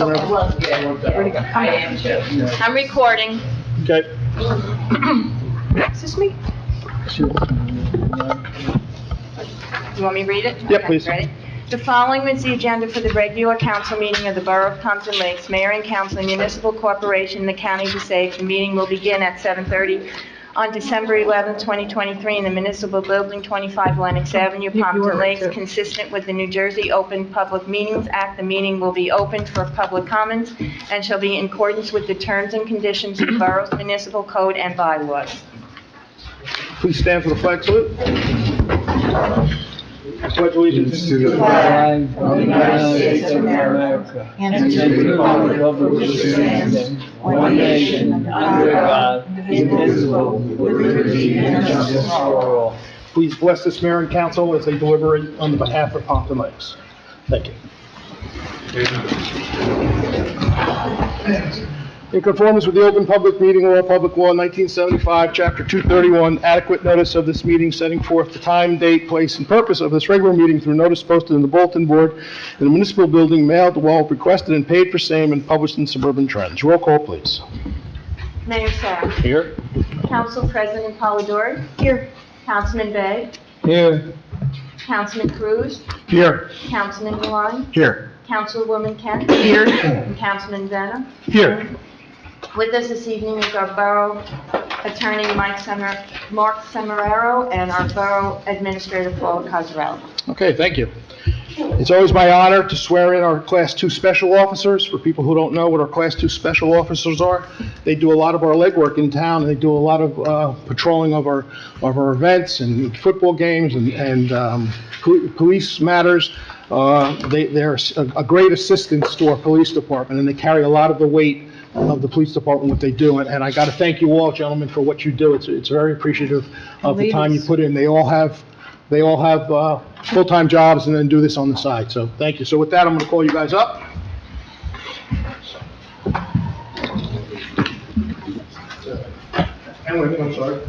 whatever. I am too. I'm recording. Okay. Is this me? You want me to read it? Yeah, Okay, please. ready? The following is the agenda for the regular council meeting of the Borough of Compton Lakes, Mayor and Council and Municipal Corporation in the County of Passaic. The meeting will begin at 7:30 on December 11, 2023, in the Municipal Building, 25 Lenox Avenue, Compton Lakes, consistent with the New Jersey Open Public Meetings Act. The meeting will be open for public comments and shall be in accordance with the terms and conditions of the borough's municipal code and bylaws. Please stand for the flag salute. I pledge allegiance to the flag of the United States of America and to the republic for which it stands, one nation, under God, indivisible, with liberty and justice for all. Please bless this mayor and council as they deliver it on the behalf of Compton Lakes. Thank you. In conformance with the Open Public Meeting Law, Public Law 1975, Chapter 231, adequate notice of this meeting setting forth the time, date, place, and purpose of this regular meeting through notice posted in the bulletin board in the municipal building, mailed to all requested and paid for same, and published in Suburban Trends. Roll call, please. Mayor Sarah. Here. Council President Polidori. Here. Councilman Bay. Here. Councilman Cruz. Here. Councilman Devine. Here. Councilwoman Kent. Here. And Councilman Venna. Here. With us this evening is our Borough Attorney Mark Semeraro and our Borough Administrator Paul Cosarelli. Okay, thank you. It's always my honor to swear in our Class 2 Special Officers. For people who don't know what our Class 2 Special Officers are, they do a lot of our legwork in town, and they do a lot of patrolling of our events and football games and police matters. They're a great assistance to our police department, and they carry a lot of the weight of the police department, what they do, and I got to thank you all, gentlemen, for what you do. It's very appreciative of the time you put in. They all have full-time jobs and then do this on the side, so thank you. So with that, I'm going to call you guys up. And wait a minute, I'm sorry.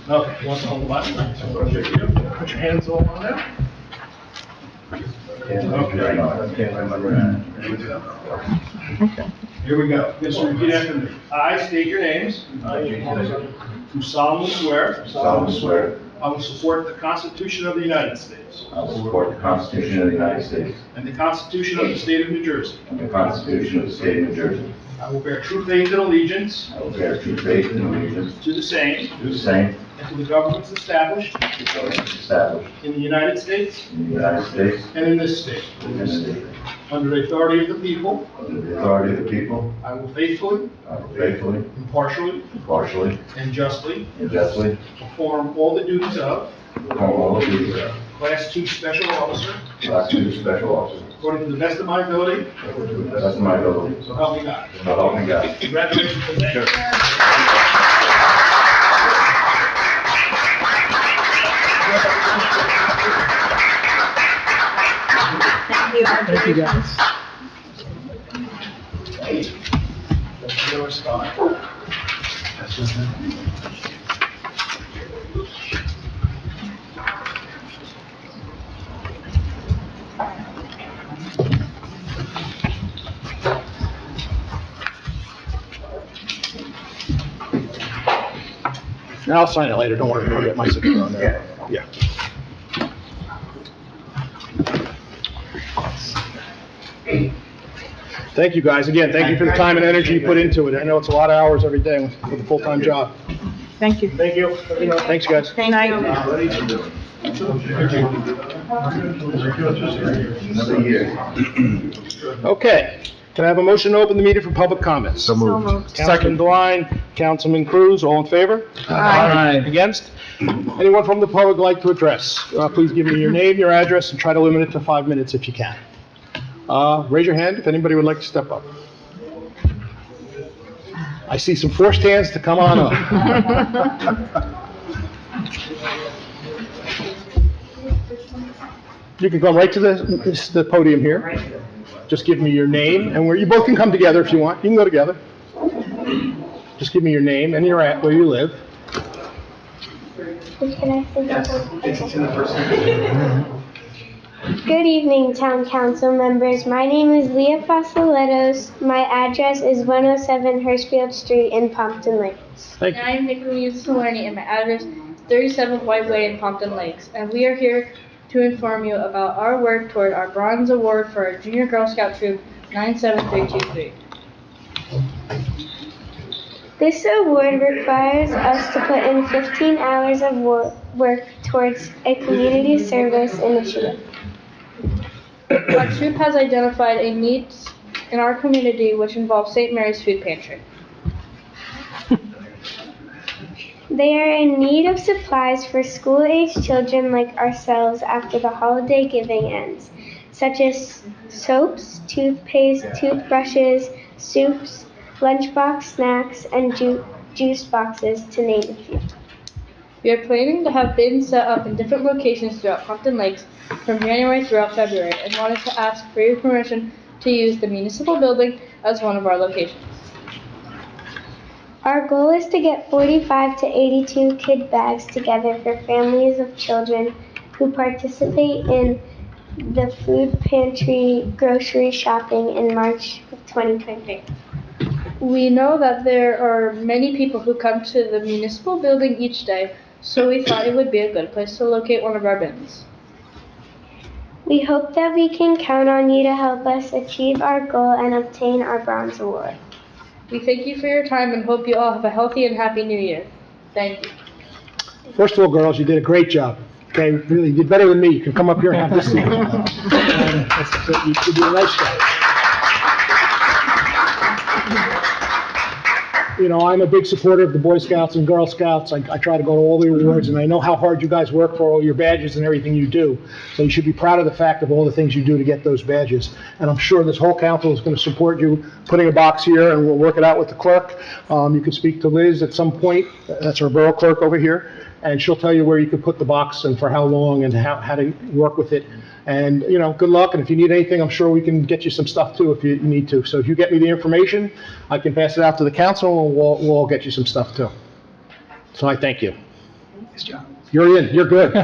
Okay, you want to hold the button? Put your hands all on there. Okay. Here we go. Just repeat after me. I state your names. Do solemnly swear. I will support the Constitution of the United States. I will support the Constitution of the United States And the Constitution of the State of New Jersey. and the Constitution of the State of New Jersey. I will bear true faith and allegiance I will bear true faith and allegiance to the same to the same and to the governments established established in the United States in the United States and in this state. and in the state. Under the authority of the people, Under the authority of the people, I will faithfully, I will faithfully, impartially, impartially, and justly and justly perform all the duties of perform all the duties of Class 2 Special Officer Class 2 Special Officer according to the best of my ability, to the best of my ability. so help me God. So help me God. Congratulations to me. Thank you, guys. And I'll sign it later, don't worry, I'll get my signature on there. Yeah. Thank you, guys. Again, thank you for the time and energy you put into it. I know it's a lot of hours every day with a full-time job. Thank you. Thank you. Thanks, guys. Thank you. Another year. Okay, can I have a motion to open the meeting for public comments? So moved. Councilman Devine, Councilman Cruz, all in favor? Aye. Against? Anyone from the public like to address? Please give me your name, your address, and try to limit it to 5 minutes if you can. Raise your hand if anybody would like to step up. I see some forced hands to come on up. You can come right to the podium here. Just give me your name and where, you both can come together if you want. You can go together. Just give me your name and where you live. Can I say something? Good evening, Town Council members. My name is Leah Fossoletos. My address is 107 Hirschfield Street in Pompton Lakes. Thank And you. I am Nicholas Solani, and my address is 37 White Way in Pompton Lakes. And we are here to inform you about our work toward our Bronze Award for our Junior Girl Scout Troop 97323. This award requires us to put in 15 hours of work towards a community service initiative. Our troop has identified a need in our community which involves St. Mary's Food Pantry. They are in need of supplies for school-aged children like ourselves after the holiday giving ends, such as soaps, toothpaste, toothbrushes, soups, lunchbox snacks, and juice boxes, to name a few. We are planning to have bins set up in different locations throughout Pompton Lakes from January throughout February, and wanted to ask for your permission to use the municipal building as one of our locations. Our goal is to get 45 to 82 kid bags together for families of children who participate in the food pantry grocery shopping in March of 2023. We know that there are many people who come to the municipal building each day, so we thought it would be a good place to locate one of our bins. We hope that we can count on you to help us achieve our goal and obtain our Bronze Award. We thank you for your time and hope you all have a healthy and happy new year. Thank you. First of all, girls, you did a great job. Okay, really, you did better than me. You can come up here and have this seat. You did a nice job. You know, I'm a big supporter of the Boy Scouts and Girl Scouts. I try to go to all the awards, and I know how hard you guys work for all your badges and everything you do. So you should be proud of the fact of all the things you do to get those badges. And I'm sure this whole council is going to support you putting a box here, and we'll work it out with the clerk. You can speak to Liz at some point. That's our borough clerk over here. And she'll tell you where you could put the box and for how long and how to work with it. And, you know, good luck, and if you need anything, I'm sure we can get you some stuff too if you need to. So if you get me the information, I can pass it out to the council, and we'll all get you some stuff too. So I thank you. Nice job. You're in, you're good.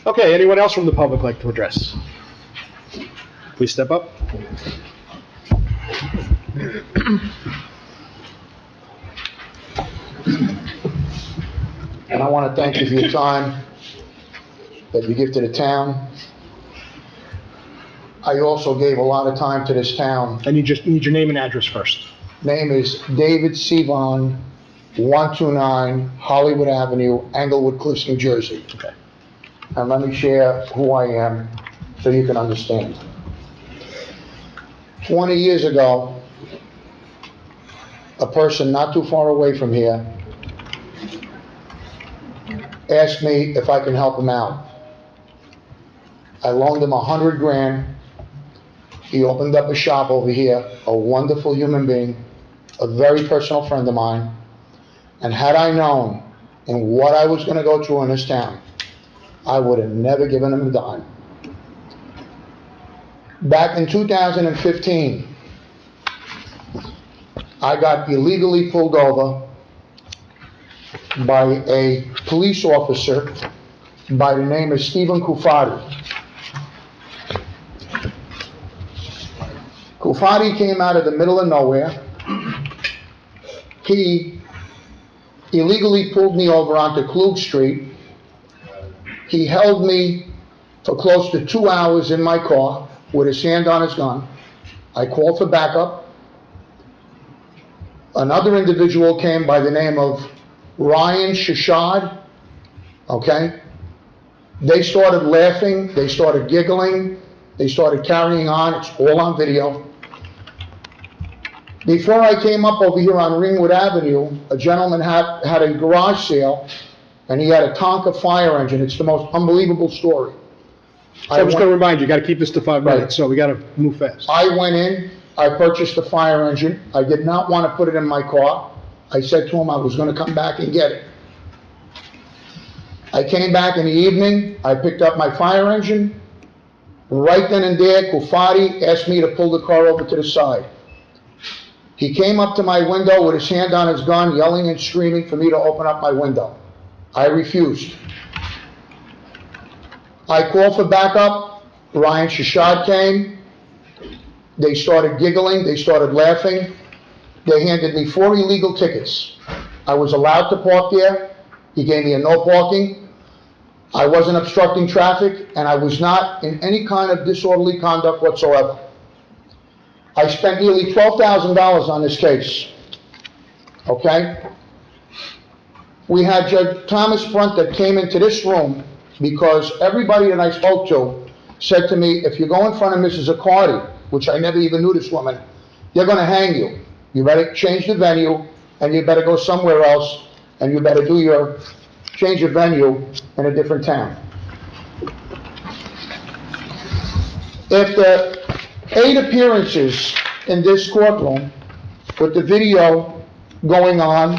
Okay, anyone else from the public like to address? Please step up. And I want to thank you for your time that you give to the town. I also gave a lot of time to this town. I need your name and address first. Name is David Sevon, 129 Hollywood Avenue, Englewood Cliffs, New Jersey. Okay. And let me share who I am so you can understand. 20 years ago, a person not too far away from here asked me if I can help him out. I loaned him 100 grand. He opened up a shop over here, a wonderful human being, a very personal friend of mine. And had I known in what I was gonna go through in this town, I would have never given him a dime. Back in 2015, I got illegally pulled over by a police officer by the name of Stephen Kufati. Kufati came out of the middle of nowhere. He illegally pulled me over onto Klug Street. He held me for close to 2 hours in my car with his hand on his gun. I called for backup. Another individual came by the name of Ryan Shashad, okay? They started laughing, they started giggling, they started carrying on, it's all on video. Before I came up over here on Ringwood Avenue, a gentleman had a garage sale, and he had a Tonka fire engine. It's the most unbelievable story. So I'm just gonna remind you, gotta keep this to 5 Right. minutes, so we gotta move fast. I went in, I purchased the fire engine. I did not want to put it in my car. I said to him I was going to come back and get it. I came back in the evening, I picked up my fire engine, Right then and there, Kufati asked me to pull the car over to the side. He came up to my window with his hand on his gun, yelling and screaming for me to open up my window. I refused. I called for backup. Ryan Shashad came. They started giggling. They started laughing. They handed me 4 illegal tickets. I was allowed to park there. He gave me a no parking. I wasn't obstructing traffic, and I was not in any kind of disorderly conduct whatsoever. I spent nearly $12,000 on this case, okay? We had Judge Thomas Brunt that came into this room because everybody that I spoke to said to me, if you go in front of Mrs. Accardi, which I never even knew this woman, they're gonna hang you. You better change the venue, and you better go somewhere else, and you better change your venue in a different town. After 8 appearances in this courtroom with the video going on,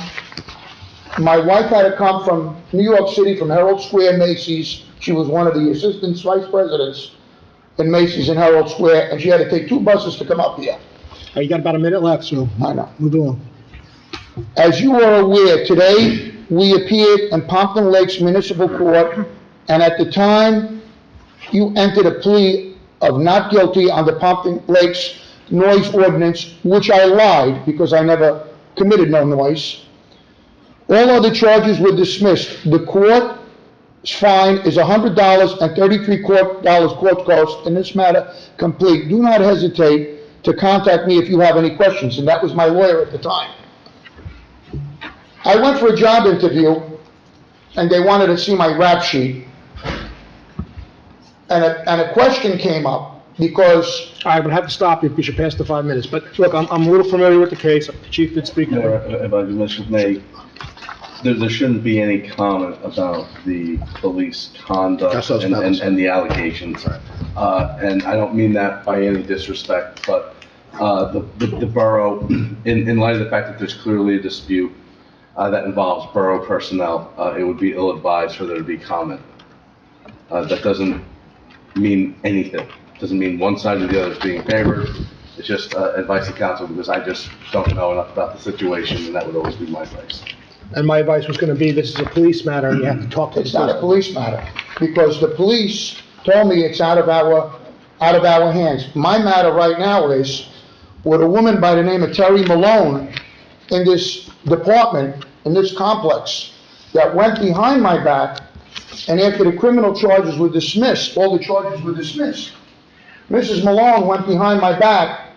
my wife had to come from New York City, from Herald Square, Macy's. She was one of the assistant vice presidents in Macy's in Herald Square, and she had to take 2 buses to come up here. You got about a minute left, so I know. move on. As you are aware, today, we appeared in Pompton Lakes Municipal Court, and at the time, you entered a plea of not guilty on the Pompton Lakes noise ordinance, which I lied because I never committed no noise. All other charges were dismissed. The court's fine is $100 and $33 court cost in this matter complete. Do not hesitate to contact me if you have any questions, and that was my lawyer at the time. I went for a job interview, and they wanted to see my rap sheet. And a question came up, because All right, but I have to stop you because you're past the 5 minutes. But look, I'm a little familiar with the case. The chief did speak. If I could mention, May, there shouldn't be any comment about the police conduct That's what I was about to say. and the allegations. And I don't mean that by any disrespect, but the borough, in light of the fact that there's clearly a dispute that involves borough personnel, it would be ill-advised for there to be comment. That doesn't mean anything. Doesn't mean one side or the other is being favored. It's just advice to counsel, because I just don't know enough about the situation, and that would always be my advice. And my advice was gonna be, this is a police matter, and you have to talk to the it's not a police. police matter, because the police told me it's out of our hands. My matter right now is with a woman by the name of Terry Malone in this department, in this complex, that went behind my back, and after the criminal charges were dismissed, all the charges were dismissed, Mrs. Malone went behind my back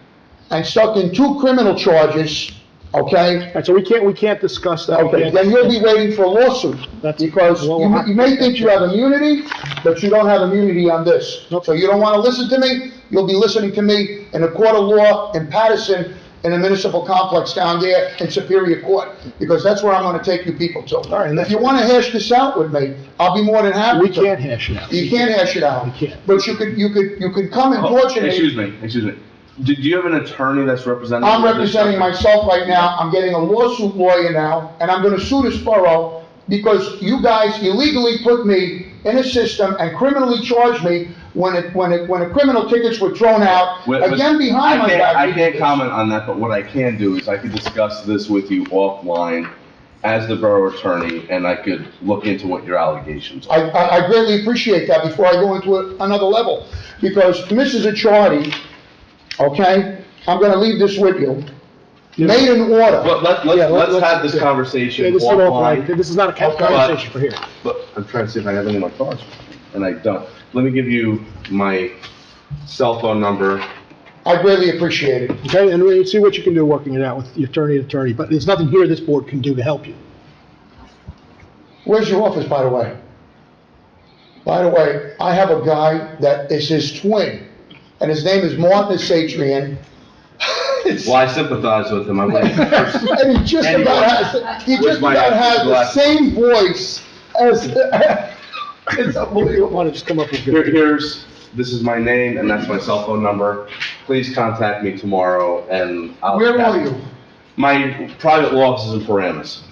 and stuck in 2 criminal charges, okay? All right, so we can't discuss that. We Okay, can't- then you'll be waiting for a lawsuit, That's- because well, you may think you have immunity, but you don't have immunity on this. Nope. So you don't want to listen to me, you'll be listening to me in a court of law in Patterson, in a municipal complex down there in Superior Court, because that's where I'm going to take you people to. All right, and If you want to hash this out with me, I'll be more than happy We to. can't hash it out. You can't hash it out. We can't. But you could come and Oh, torture me. excuse me. Do you have an attorney that's representing? I'm this representing company? myself right now, I'm getting a lawsuit lawyer now, and I'm gonna sue this borough because you guys illegally put me in a system and criminally charged me when a criminal tickets were thrown out, But again behind my back. I can't comment on that, but what I can do is I can discuss this with you offline as the borough attorney, and I could look into what your allegations are. I greatly appreciate that before I go into another level, because Mrs. Achardi, okay, I'm gonna leave this with you, made an order. Well, Yeah, let's have this conversation Yeah, this is an offline. offline. This is not a conversation for here. But I'm trying to see if I have any of my cards, and I don't. Let me give you my cell phone number. I greatly appreciate it. Okay, and we'll see what you can do working it out with the attorney, but there's nothing here this board can do to help you. Where's your office, by the way? By the way, I have a guy that is his twin, and his name is Martin Satrian. Well, I sympathize with him. I'm like, And he just about has the same voice as, it's unbelievable. Want to just come up with good. this is my name, and that's my cell phone number. Please contact me tomorrow, and I'll. Where are you? My private law office is in Paramus,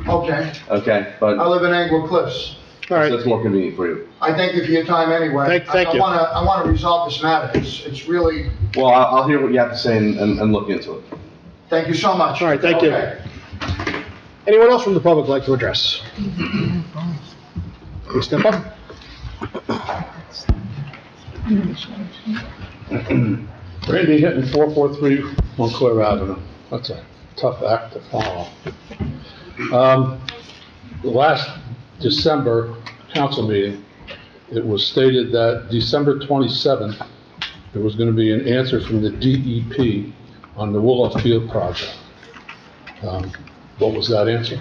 Okay, okay? I But live in Anglo Cliffs. All right. That's more convenient for you. I thank you for your time anyway. Thank you. I wanna resolve this matter. It's really, Well, I'll hear what you have to say and look into it. thank you so much. All right, thank you. Okay. Anyone else from the public like to address? Please step up. Randy hitting 443 Montclair Avenue. That's a tough act to follow. The last December council meeting, it was stated that December 27th, there was going to be an answer from the DEP on the Willow Field project. What was that answer?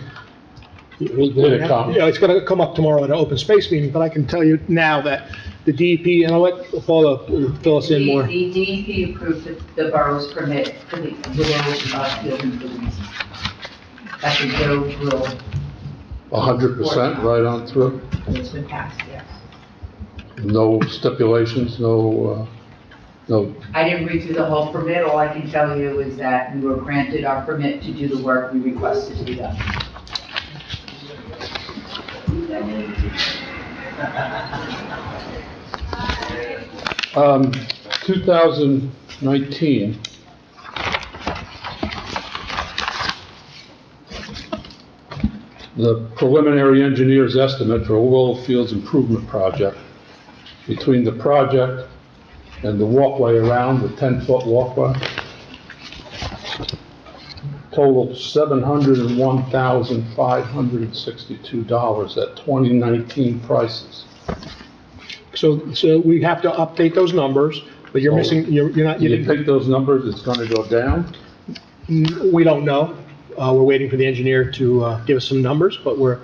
Did it come? Yeah, it's gonna come up tomorrow at an open space meeting, but I can tell you now that the DEP, and I'll let Paula fill us in more. The DEP approved the borough's permit for the Willow Field improvements. That's a Joe Grill. 100% right on through? It's been passed, yes. No stipulations, no. I didn't read through the whole permit. All I can tell you is that we were granted our permit to do the work we requested to be done. 2019, the preliminary engineer's estimate for Willow Fields Improvement Project, between the project and the walkway around, the 10-foot walkway, totaled $701,562 at 2019 prices. So we have to update those numbers, but you're missing, you're not, you You didn't, take those numbers, it's gonna go down? we don't know. We're waiting for the engineer to give us some numbers, but we're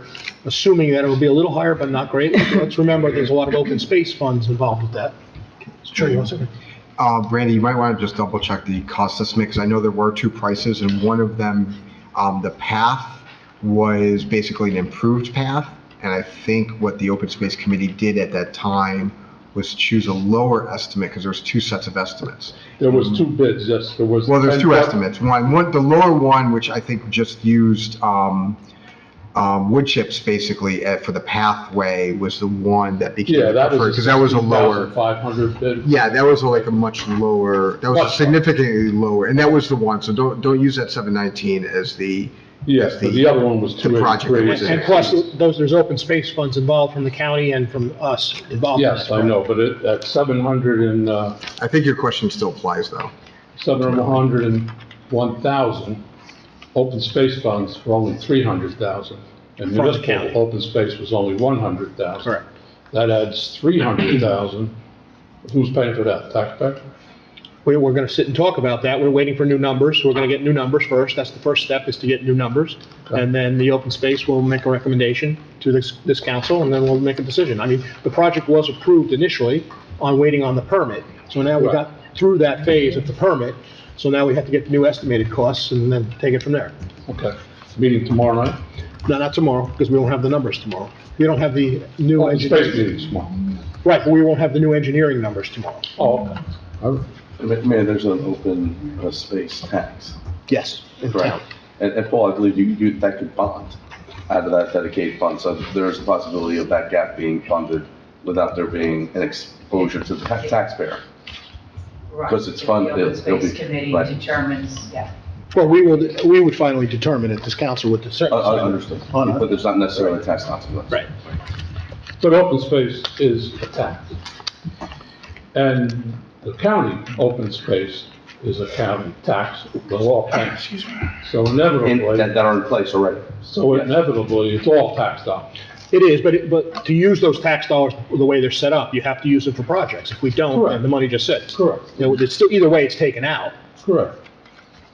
assuming that it'll be a little higher, but not great. Let's remember, there's a lot of open space funds involved with that. Sure, you want a second? Randy, you might want to just double check the cost estimate, because I know there were two prices, and one of them, the path was basically an improved path, and I think what the Open Space Committee did at that time was choose a lower estimate, because there was two sets of estimates. There was two bids, yes, there was. Well, there's two 10 estimates. One, the lower one, which I think just used wood chips basically for the pathway, was the one that became Yeah, that preferred, was. because that was a lower. 500 bid. Yeah, that was like a much lower, that was a Much significantly lower, and that was the one, so don't use that 719 as the. Yes, as but the other one was the project that was 283. in And plus, there's open space funds involved from the county and from us involved. in Yes, that. I know, but at 700 and, I think your question still applies, though. 701,000, open space funds for only 300,000. And From the municipal county. open space was only 100,000. Correct. That adds 300,000. Who's paying for that, taxpayer? We're gonna sit and talk about that. We're waiting for new numbers. We're gonna get new numbers first. That's the first step, is to get new numbers. Okay. And then the open space will make a recommendation to this council, and then we'll make a decision. I mean, the project was approved initially on waiting on the permit. So now we Right. got through that phase of the permit, so now we have to get the new estimated costs and then take it from there. Okay, meeting tomorrow night? No, not tomorrow, because we won't have the numbers tomorrow. We don't have the new Open space engineering. meeting tomorrow. Right, but we won't have the new engineering numbers tomorrow. Oh, okay. All right. Mayor, there's an open space tax. Yes, in town. Correct. And Paul, I believe you, that could bond out of that dedicated fund, so there is a possibility of that gap being funded without there being an exposure to the taxpayer. Because it's funded, The it'll Open be- Space Committee right. determines, yeah. Well, we would finally determine it, this council would determine. Understood, On it. but there's not necessarily a tax consequence. Right. But open space is a tax. And the county open space is a county tax, the law tax. So And inevitably, that are in place already. so inevitably, it's all taxed up. It is, but to use those tax dollars the way they're set up, you have to use them for projects. If we don't, then Correct. the money just sits. Correct. You know, it's still, either way, it's taken out. Correct.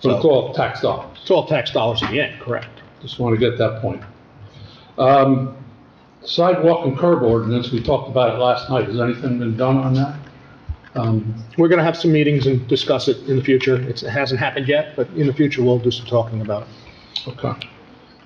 So it's all taxed dollars. It's all tax dollars in the end, correct? Just want to get that point. Sidewalk and curb ordinance, we talked about it last night. Has anything been done on that? We're gonna have some meetings and discuss it in the future. It hasn't happened yet, but in the future, we'll do some talking about it. Okay.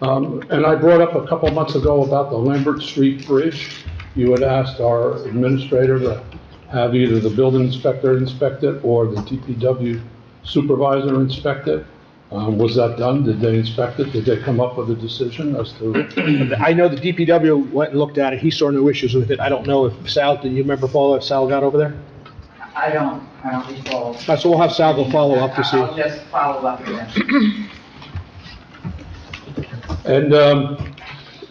And I brought up a couple of months ago about the Lambert Street Bridge. You had asked our administrator to have either the building inspector inspect it or the DPW supervisor inspect it. Was that done? Did they inspect it? Did they come up with a decision as to? I know the DPW went and looked at it, he saw no issues with it. I don't know if Sal, do you remember, Paul, if Sal got over there? I don't recall. All right, so we'll have Sal go follow up to see. I'll just follow up with them. And at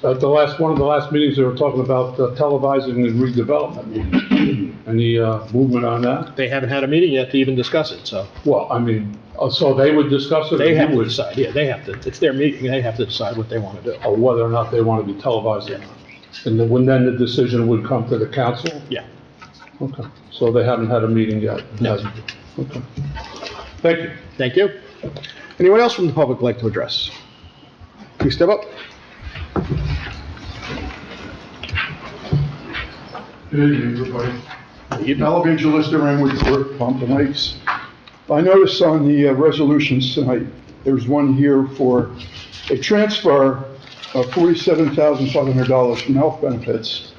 one of the last meetings, they were talking about televising and redevelopment. Any movement on that? They haven't had a meeting yet to even discuss it, so Well, I mean, so they would discuss it? they or have you to would- decide, yeah, they have to, it's their meeting, they have to decide what they want to do. Or whether or not they want to be televised or not? And then the decision would come to the council? Yeah. Okay, so they haven't had a meeting yet? No. Okay. Thank you. Thank you. Anyone else from the public like to address? Please step up. Good evening, everybody. Al Evangelista, Rangwood Court, Pompton Lakes. I noticed on the resolutions tonight, there's one here for a transfer of $47,500 from health benefits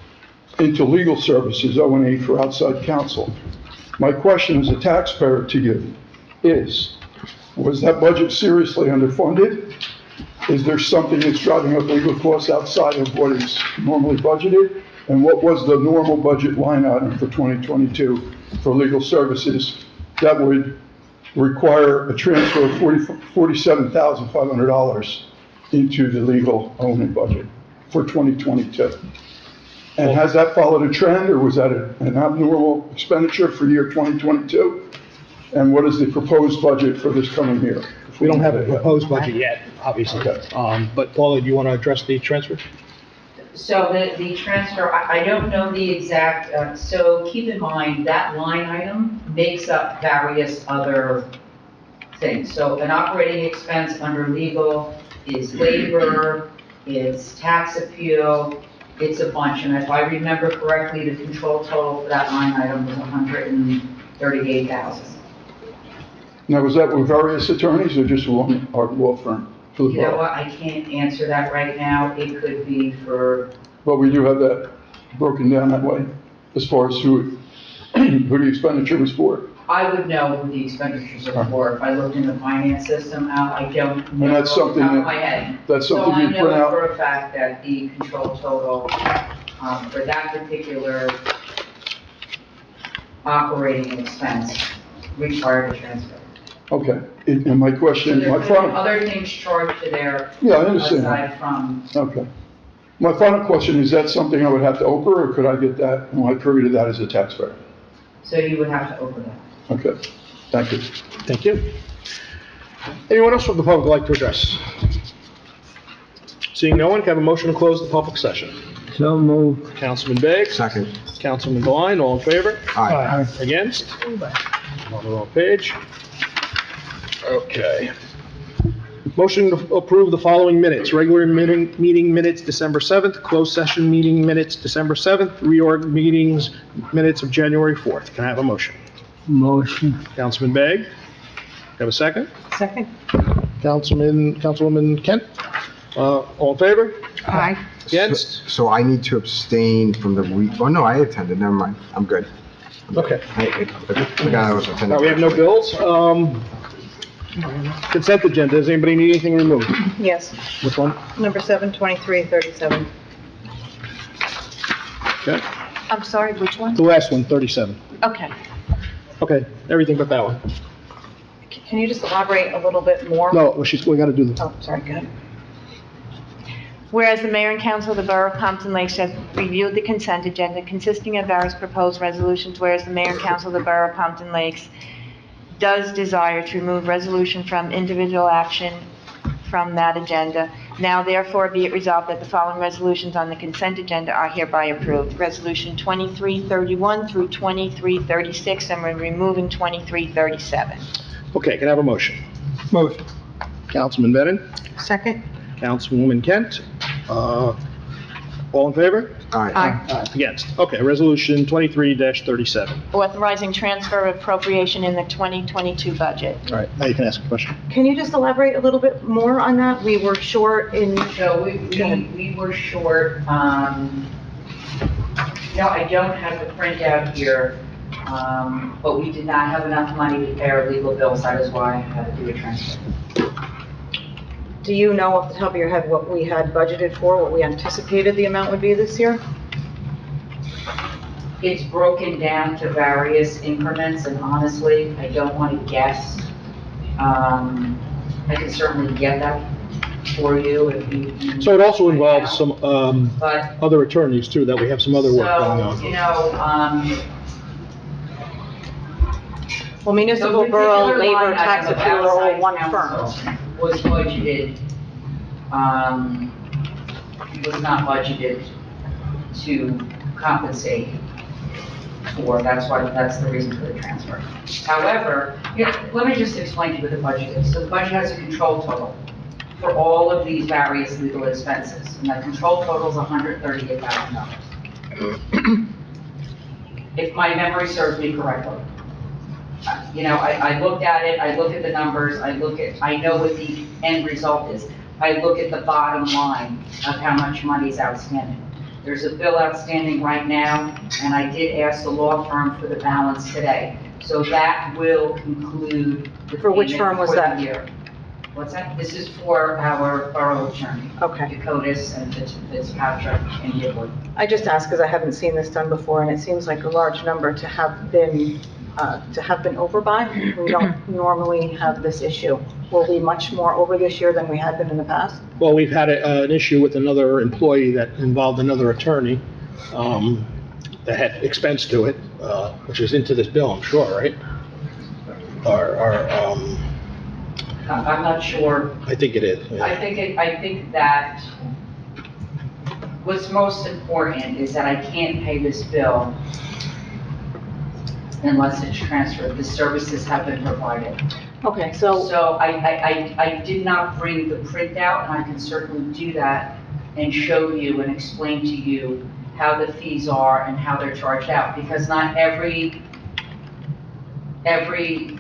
into legal services, O&A for outside counsel. My question as a taxpayer to you is, was that budget seriously underfunded? Is there something that's driving up legal costs outside of what is normally budgeted? And what was the normal budget line item for 2022 for legal services that would require a transfer of $47,500 into the legal O&A budget for 2022? And has that followed a trend, or was that an abnormal expenditure for year 2022? And what is the proposed budget for this coming year? We don't have a proposed budget yet, obviously. But Paula, do you want to address the transfer? So the transfer, I don't know the exact, so keep in mind that line item makes up various other things. So an operating expense under legal is labor, it's tax appeal, it's a bunch. And if I remember correctly, the control total for that line item was $138,000. Now, was that with various attorneys or just one, our law firm? For the You know borough? what, I can't answer that right now. It could be for, But we do have that broken down that way, as far as who the expenditure was for. I would know who the expenditures are for. If I looked in the finance system, Al, I don't And know that's off the something top of that- my head. That's something So you I put know out. for a fact that the control total, for that particular operating expense required a transfer. Okay, and my So question, there my could be final, other things charged to there yeah, I understand. aside from, Okay. My final question, is that something I would have to Oprah, or could I get that, and I attributed that as a taxpayer? so you would have to open that. Okay, thank you. Thank you. Anyone else from the public like to address? Seeing no one, can I have a motion to close the public session? So moved. Councilman Beggs? Second. Councilman Blind, all in favor? Aye. Against? On the wrong page. Okay. Motion to approve the following minutes. Regular meeting minutes, December 7th. Closed session meeting minutes, December 7th. Reorg meetings, minutes of January 4th. Can I have a motion? Motion. Councilman Begg? Have a second? Second? Councilwoman Kent? All in favor? Aye. Against? So I need to abstain from the oh, no, I attended, never mind, I'm good. Okay. I forgot I was attending. Now, we have no bills. Consent agenda, does anybody need anything removed? Yes. Which one? Number 7, 23, 37. Okay. I'm sorry, which one? The last one, 37. Okay. Okay, everything but that one. Can you just elaborate a little bit more? No, we gotta do the, Oh, sorry, go ahead. Whereas the mayor and council of the Borough of Compton Lakes have reviewed the consent agenda consisting of various proposed resolutions, whereas the mayor and council of the Borough of Compton Lakes does desire to remove resolution from individual action from that agenda. Now therefore be it resolved that the following resolutions on the consent agenda are hereby approved. Resolution 2331 through 2336, and we're removing 2337. okay, can I have a motion? Motion. Councilman Bennett, Second? Councilwoman Kent, all in favor? Aye. Against? Okay, resolution 23-37. Authorizing transfer of appropriation in the 2022 budget. All right, now you can ask a question. Can you just elaborate a little bit more on that? We were short in, So Go ahead. we were short, no, I don't have the printout here. But we did not have enough money to pay our legal bills, that is why I had to do a transfer. Do you know off the top of your head what we had budgeted for, what we anticipated the amount would be this year? It's broken down to various increments, and honestly, I don't want to guess. I can certainly get that for you if you. So it also involves some, But, other attorneys too, that we have some other work going so, on. you know, Well, municipal, the borough, particular labor, line tax item of appeal are all outside one counsel firm. Was budgeted, was not budgeted to compensate for, that's the reason for the transfer. However, let me just explain to you what the budget is. So the budget has a control total for all of these various legal expenses, and that control total is $138,000. If my memory serves me correctly. You know, I looked at it, I look at the numbers, I know what the end result is. I look at the bottom line of how much money is outstanding. There's a bill outstanding right now, and I did ask the law firm for the balance today. So that will conclude the For which payment firm was for the that? year. What's that? This is for our borough attorney. Okay. Dakotas and Fitzpatrick and Gibler. I just asked because I haven't seen this done before, and it seems like a large number to have been over by. We don't normally have this issue. Will we much more over this year than we had been in the past? Well, we've had an issue with another employee that involved another attorney, that had expense to it, which is into this bill, I'm sure, right? I'm not sure. I think it is. yeah. I think that what's most important is that I can't pay this bill unless it's transferred. The services have been provided. Okay, so, So I did not bring the printout, and I can certainly do that and show you and explain to you how the fees are and how they're charged out, because not every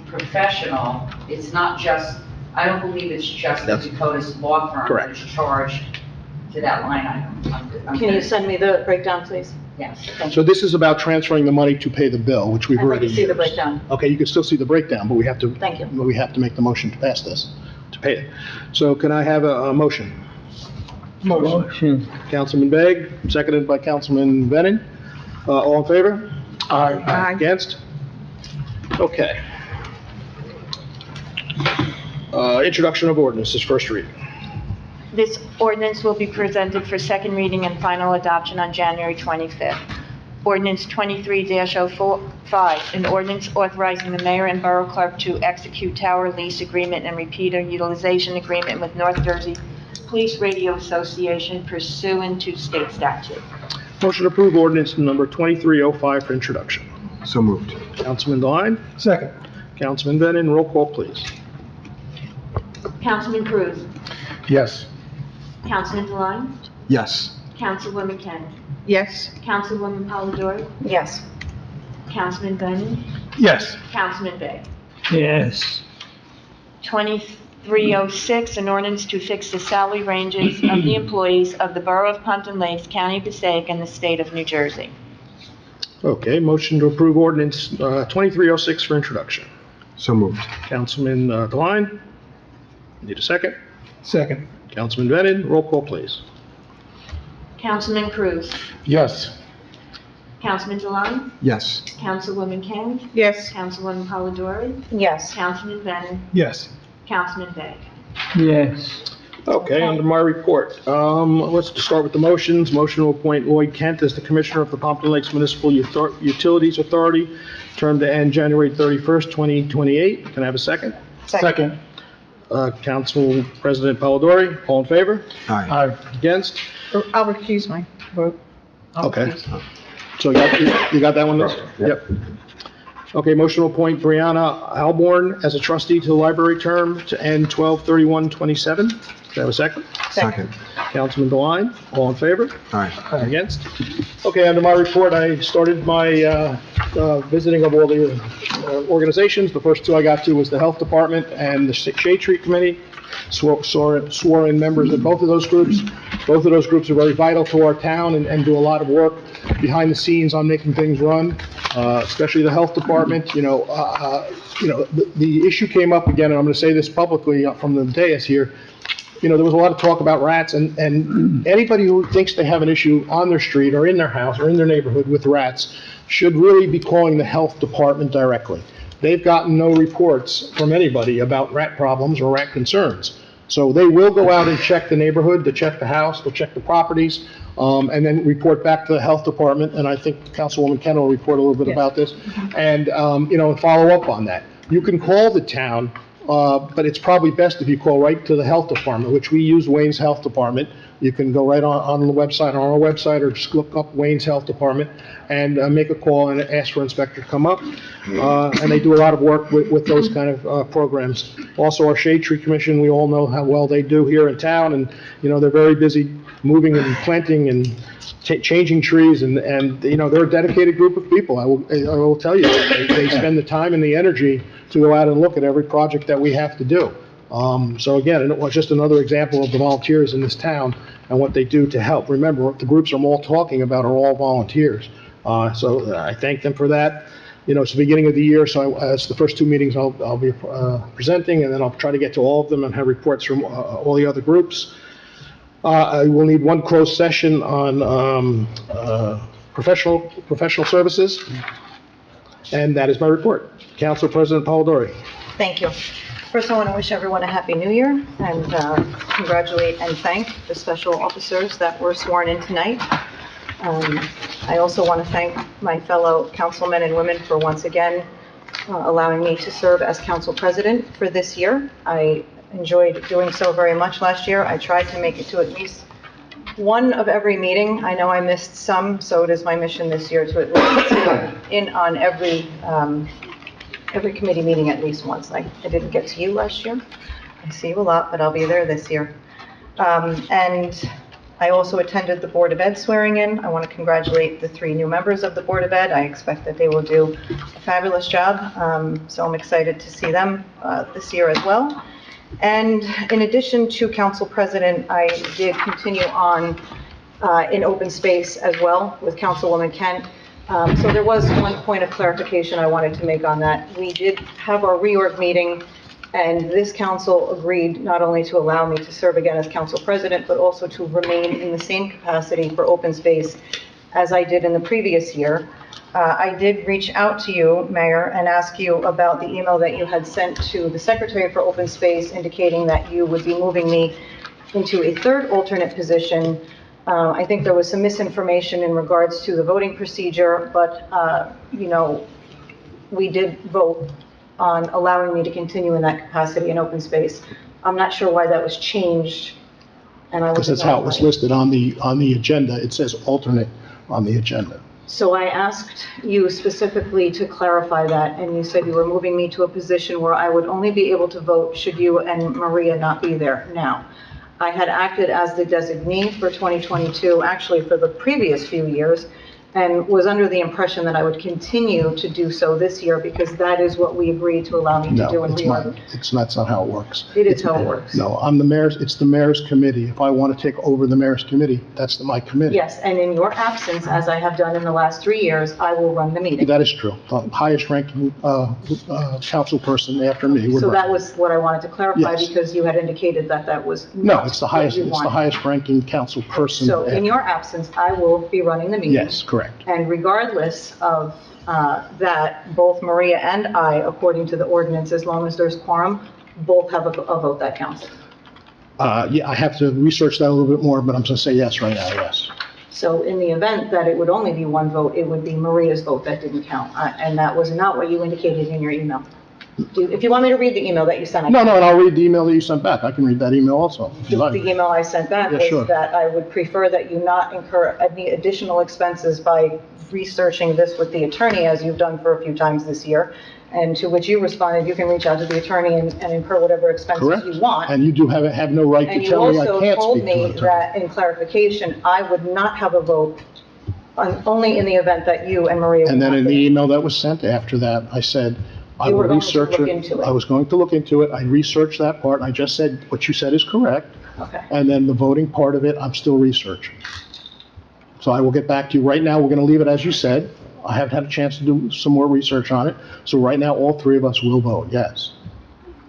professional, it's not just, I don't believe it's just the Dakota's law firm Correct. that's charged to that line item. can you send me the breakdown, please? Yes. So this is about transferring the money to pay the bill, which we've I'd like already to see the used. breakdown. Okay, you can still see the breakdown, but we have to. Thank you. We have to make the motion to pass this, to pay it. So can I have a motion? Motion. Councilman Begg, seconded by Councilman Venin. All in favor? Aye. Against? Okay. Introduction of ordinances, first reading. This ordinance will be presented for second reading and final adoption on January 25th. Ordinance 23-05, an ordinance authorizing the mayor and borough clerk to execute tower lease agreement and repeater utilization agreement with North Jersey Police Radio Association pursuant to state statute. Motion to approve ordinance number 2305 for introduction. So moved. Councilman Devine? Second. Councilman Venin, roll call, please. Councilman Cruz? Yes. Councilman Devine? Yes. Councilwoman Kent? Yes. Councilwoman Polidori? Yes. Councilman Brennan? Yes. Councilman Bay? Yes. 2306, an ordinance to fix the salary ranges of the employees of the Borough of Pompton Lakes, County of Passaic, and the State of New Jersey. Okay, motion to approve ordinance 2306 for introduction. So moved. Councilman Devine? Need a second? Second. Councilman Venin, roll call, please. Councilman Cruz? Yes. Councilman Deline? Yes. Councilwoman Kent? Yes. Councilwoman Polidori? Yes. Councilman Brennan? Yes. Councilman Bay? Yes. Okay, under my report, let's start with the motions. Motion to appoint Lloyd Kent as the Commissioner of the Pompton Lakes Municipal Utilities Authority, term to end January 31st, 2028. Can I have a second? Second. Council President Polidori, all in favor? Aye. Aye. Against? I'll recuse my vote. Okay. So you got that one, Liz? Yep. Okay, motion to appoint Brianna Alborn as a trustee to the library term to end 12/31/27. Can I have a second? Second. Councilman Deline, all in favor? Aye. Against? Okay, under my report, I started my visiting of all the organizations. The first two I got to was the Health Department and the Shade Tree Committee. Swore in members of both of those groups. Both of those groups are very vital to our town and do a lot of work behind the scenes on making things run. especially the health department, the issue came up again, and I'm gonna say this publicly from the dais here. There was a lot of talk about rats, and anybody who thinks they have an issue on their street or in their house or in their neighborhood with rats should really be calling the health department directly. They've gotten no reports from anybody about rat problems or rat concerns. So they will go out and check the neighborhood, to check the house, to check the properties, and then report back to the health department, and I think Councilwoman Kendall will report a little bit about this, and, and follow up on that. You can call the town, but it's probably best if you call right to the health department, which we use Wayne's Health Department. You can go right on the website, on our website, or just look up Wayne's Health Department and make a call and ask for Inspector to come up. And they do a lot of work with those kind of programs. Also, our Shade Tree Commission, we all know how well they do here in town, and, they're very busy moving and planting and changing trees, and they're a dedicated group of people. I will tell you, they spend the time and the energy to go out and look at every project that we have to do. So again, it was just another example of the volunteers in this town and what they do to help. Remember, the groups I'm all talking about are all volunteers. So I thank them for that. It's the beginning of the year, so it's the first two meetings I'll be presenting, and then I'll try to get to all of them and have reports from all the other groups. I will need one closed session on professional services, and that is my report. Council President Polidori. Thank you. First, I want to wish everyone a Happy New Year and congratulate and thank the special officers that were sworn in tonight. I also want to thank my fellow councilmen and women for once again allowing me to serve as council president for this year. I enjoyed doing so very much last year. I tried to make it to at least one of every meeting. I know I missed some, so it is my mission this year to at least sit in on every committee meeting at least once. I didn't get to you last year. I see you a lot, but I'll be there this year. And I also attended the Board of Ed swearing in. I want to congratulate the 3 new members of the Board of Ed. I expect that they will do a fabulous job. So I'm excited to see them this year as well. And in addition to council president, I did continue on in open space as well with Councilwoman Kent. So there was one point of clarification I wanted to make on that. We did have our reorg meeting, and this council agreed not only to allow me to serve again as council president, but also to remain in the same capacity for open space as I did in the previous year. I did reach out to you, Mayor, and ask you about the email that you had sent to the Secretary for Open Space indicating that you would be moving me into a 3rd alternate position. I think there was some misinformation in regards to the voting procedure, but, we did vote on allowing me to continue in that capacity in open space. I'm not sure why that was changed, and I was. Because that's how it was listed on the agenda. It says alternate on the agenda. So I asked you specifically to clarify that, and you said you were moving me to a position where I would only be able to vote should you and Maria not be there. Now, I had acted as the designee for 2022, actually for the previous few years, and was under the impression that I would continue to do so this year because that is what we agreed to allow me to do in reorg. That's not how it works. It is how it works. No, it's the mayor's committee. If I want to take over the mayor's committee, that's my committee. Yes, and in your absence, as I have done in the last 3 years, I will run the meeting. That is true. The highest ranking council person after me would So run. that was what I wanted to clarify Yes. because you had indicated that that was No, not it's the what you wanted. highest ranking council person. So in your absence, I will be running the meeting. Yes, correct. And regardless of that, both Maria and I, according to the ordinance, as long as there's quorum, both have a vote that counts. Yeah, I have to research that a little bit more, but I'm going to say yes right now, yes. So in the event that it would only be one vote, it would be Maria's vote that didn't count. And that was not what you indicated in your email. If you want me to read the email that you sent, I can. No, and I'll read the email that you sent back. I can read that email also, if you like. The email I sent back Yeah, was sure. that I would prefer that you not incur any additional expenses by researching this with the attorney, as you've done for a few times this year. And to which you responded, you can reach out to the attorney and incur whatever expenses Correct. you want. And you do have no right And to you tell me I also can't told speak to me an attorney. that, in clarification, I would not have a vote only in the event that you and Maria would And then not in the be. email that was sent after that, I said, I You will were going to research look it. into it. I was going to look into it. I researched that part, and I just said, what you said is correct. Okay. And then the voting part of it, I'm still researching. So I will get back to you. Right now, we're going to leave it as you said. I haven't had a chance to do some more research on it. So right now, all three of us will vote yes,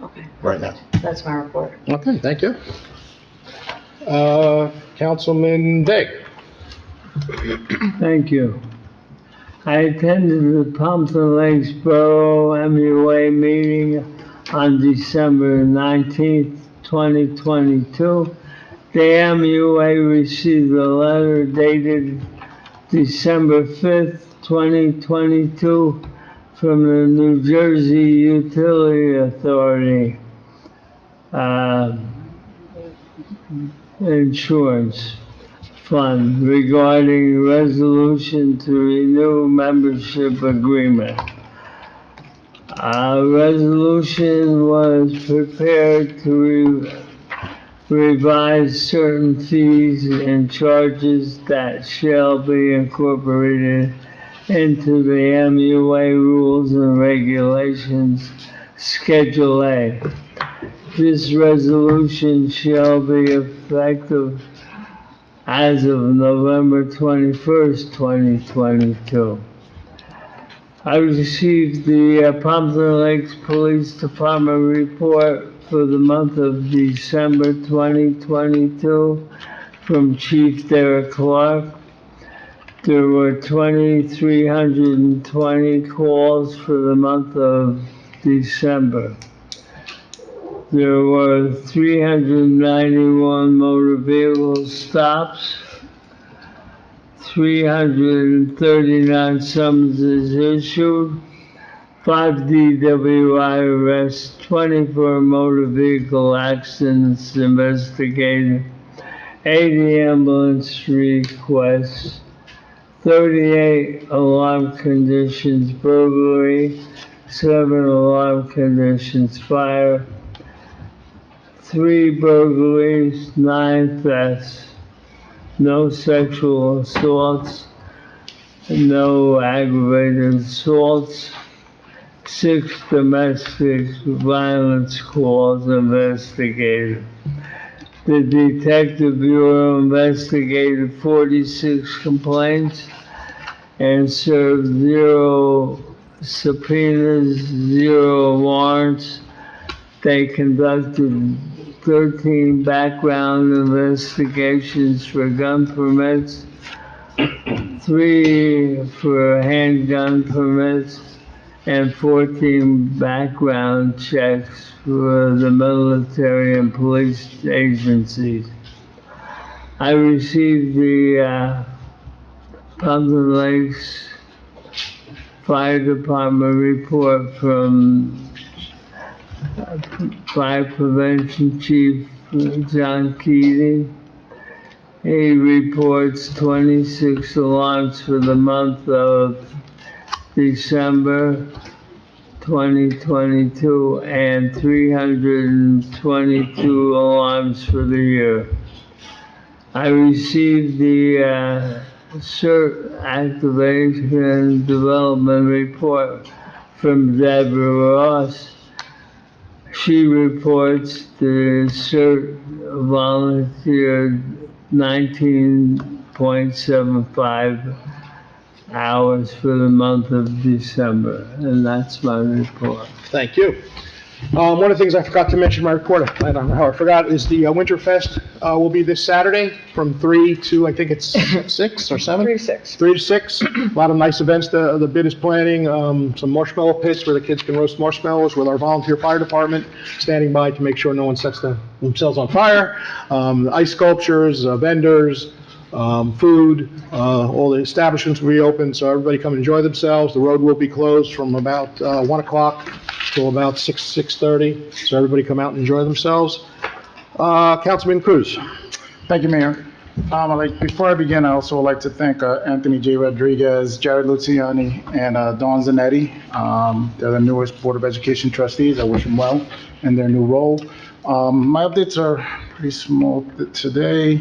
Okay, right now. that's my report. Okay, thank you. Councilman Day. Thank you. I attended the Pompton Lakes Borough MUA meeting on December 19th, 2022. The MUA received a letter dated December 5th, 2022 from the New Jersey Utility Authority Insurance Fund regarding resolution to renew membership agreement. A resolution was prepared to revise certain fees and charges that shall be incorporated into the MUA rules and regulations, Schedule A. This resolution shall be effective as of November 21st, 2022. I received the Pompton Lakes Police Department report for the month of December 2022 from Chief Derek Clark. There were 2,320 calls for the month of December. There were 391 motor vehicle stops, 339 summonses issued, 5 DWI arrests, 24 motor vehicle accidents investigated, 80 ambulance requests, 38 alarm conditions burglary, 7 alarm conditions fire, 3 burglaries, 9 thefts, no sexual assaults, no aggravated assaults, 6 domestic violence calls investigated. The Detective Bureau investigated 46 complaints and served 0 subpoenas, 0 warrants. They conducted 13 background investigations for gun permits, 3 for handgun permits, and 14 background checks for the military and police agencies. I received the Pompton Lakes Fire Department report from Fire Prevention Chief John Keating. He reports 26 alarms for the month of December 2022 and 322 alarms for the year. I received the CERT Activation and Development report from Deborah Ross. She reports the CERT volunteered 19.75 hours for the month of December, and that's my report. Thank you. One of the things I forgot to mention in my report, I don't know how I forgot, is the Winterfest will be this Saturday from 3 to, I think it's 6 or 7? 3 to 6. 3 to 6. A lot of nice events the bid is planning. Some marshmallow pits where the kids can roast marshmallows with our volunteer fire department standing by to make sure no one sets themselves on fire. Ice sculptures, vendors, food, all the establishments will be open, so everybody come and enjoy themselves. The road will be closed from about 1 o'clock till about 6:30, so everybody come out and enjoy themselves. Councilman Cruz. Thank you, Mayor. Before I begin, I also would like to thank Anthony J. Rodriguez, Jared Luciani, and Dawn Zanetti. They're the newest Board of Education trustees. I wish them well in their new role. My updates are pretty small today.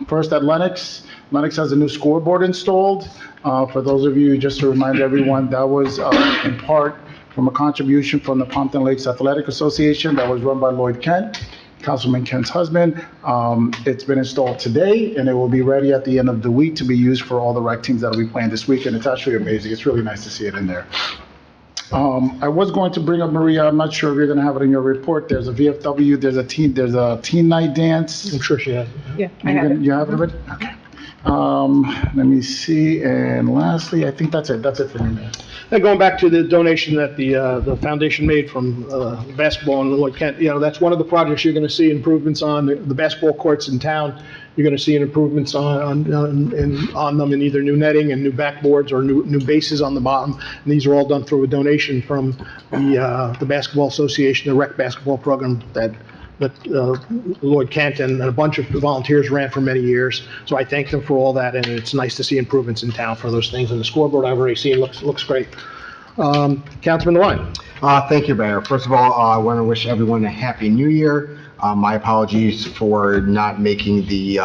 First at Lennox. Lennox has a new scoreboard installed. For those of you, just to remind everyone, that was in part from a contribution from the Pompton Lakes Athletic Association that was run by Lloyd Kent. Councilman Kent's husband. It's been installed today, and it will be ready at the end of the week to be used for all the rec teams that will be playing this week, and it's actually amazing. It's really nice to see it in there. I was going to bring up, Maria, I'm not sure if you're going to have it in your report. There's a VFW, there's a teen night dance. I'm sure she has. Yeah, I have it. You have it already? Okay. Let me see, and lastly, I think that's it for me, Mayor. And going back to the donation that the foundation made from basketball in Lloyd Kent, that's one of the projects you're going to see improvements on, the basketball courts in town. You're going to see improvements on them in either new netting and new backboards or new bases on the bottom. And these are all done through a donation from the Basketball Association, the rec basketball program that Lloyd Kent and a bunch of volunteers ran for many years. So I thank them for all that, and it's nice to see improvements in town for those things. And the scoreboard I've already seen looks great. Councilman Devine. Thank you, Mayor. First of all, I want to wish everyone a happy new year. My apologies for not making the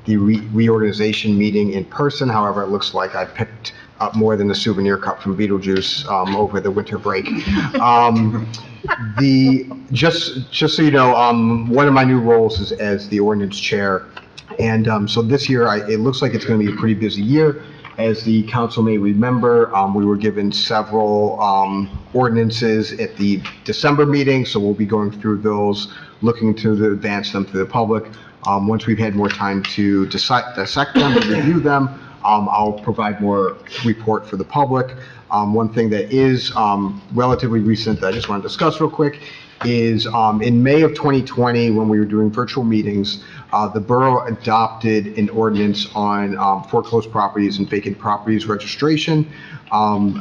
reorganization meeting in person. However, it looks like I picked up more than the souvenir cup from Beetlejuice over the winter break. Just so you know, one of my new roles is as the ordinance chair. And so this year, it looks like it's going to be a pretty busy year. As the council may remember, we were given several ordinances at the December meeting, so we'll be going through those, looking to advance them to the public. Once we've had more time to dissect them and review them, I'll provide more report for the public. One thing that is relatively recent that I just want to discuss real quick is in May of 2020, when we were doing virtual meetings, the borough adopted an ordinance on foreclosed properties and vacant properties registration.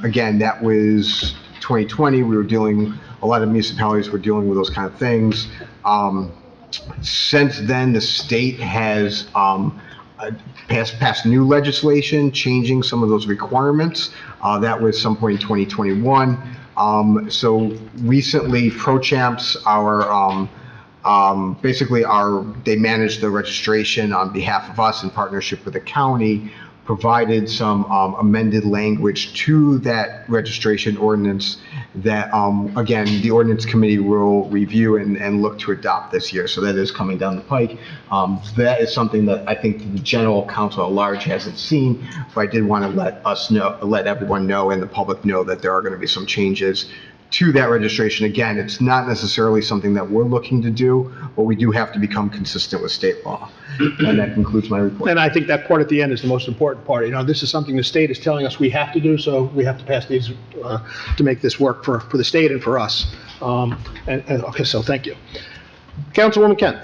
Again, that was 2020. A lot of municipalities were dealing with those kind of things. Since then, the state has passed new legislation changing some of those requirements. That was some point in 2021. So recently, ProChamps, they manage the registration on behalf of us in partnership with the county, provided some amended language to that registration ordinance that, again, the ordinance committee will review and look to adopt this year. So that is coming down the pike. That is something that I think the general council at large hasn't seen, but I did want to let everyone know and the public know that there are going to be some changes to that registration. Again, it's not necessarily something that we're looking to do, but we do have to become consistent with state law. And that concludes my report. And I think that part at the end is the most important part. This is something the state is telling us we have to do, so we have to pass these to make this work for the state and for us. Okay, so thank you. Councilwoman Kent.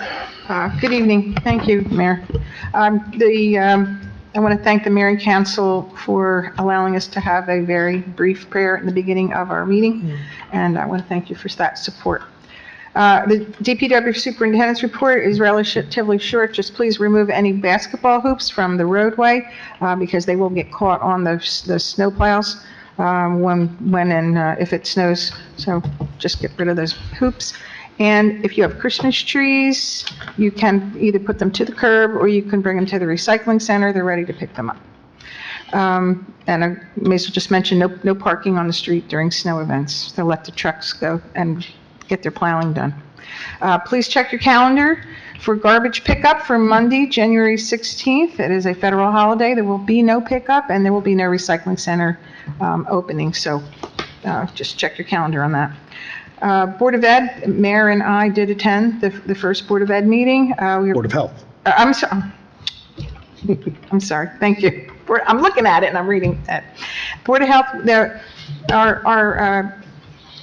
Good evening. Thank you, Mayor. I want to thank the Mayor and Council for allowing us to have a very brief prayer in the beginning of our meeting, and I want to thank you for that support. The DPW Superintendent's report is relatively short. Just please remove any basketball hoops from the roadway because they will get caught on the snow plows if it snows. So just get rid of those hoops. And if you have Christmas trees, you can either put them to the curb or you can bring them to the recycling center. They're ready to pick them up. And I may as well just mention no parking on the street during snow events. They'll let the trucks go and get their plowing done. Please check your calendar for garbage pickup for Monday, January 16th. It is a federal holiday. There will be no pickup and there will be no recycling center opening. So just check your calendar on that. Board of Ed, Mayor and I did attend the first Board of Ed meeting. Board of Health. I'm sorry. Thank you. I'm looking at it and I'm reading that. Board of Health,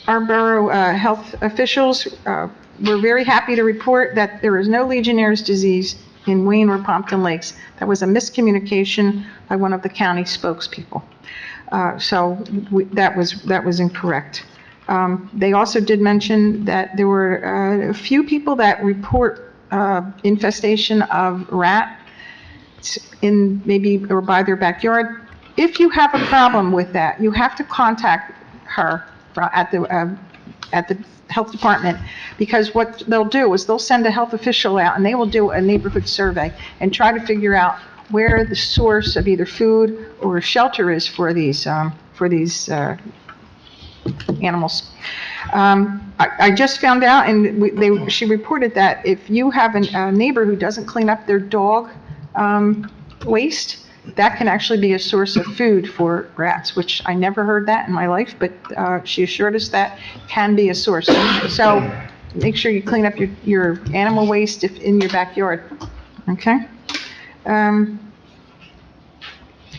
our borough health officials were very happy to report that there is no Legionnaire's disease in Wayne or Pompton Lakes. That was a miscommunication by one of the county spokespeople. So that was incorrect. They also did mention that there were a few people that report infestation of rats in maybe or by their backyard. If you have a problem with that, you have to contact her at the health department, because what they'll do is they'll send a health official out and they will do a neighborhood survey and try to figure out where the source of either food or shelter is for these animals. I just found out, and she reported that if you have a neighbor who doesn't clean up their dog waste, that can actually be a source of food for rats, which I never heard that in my life, but she assured us that can be a source. So make sure you clean up your animal waste if in your backyard, okay?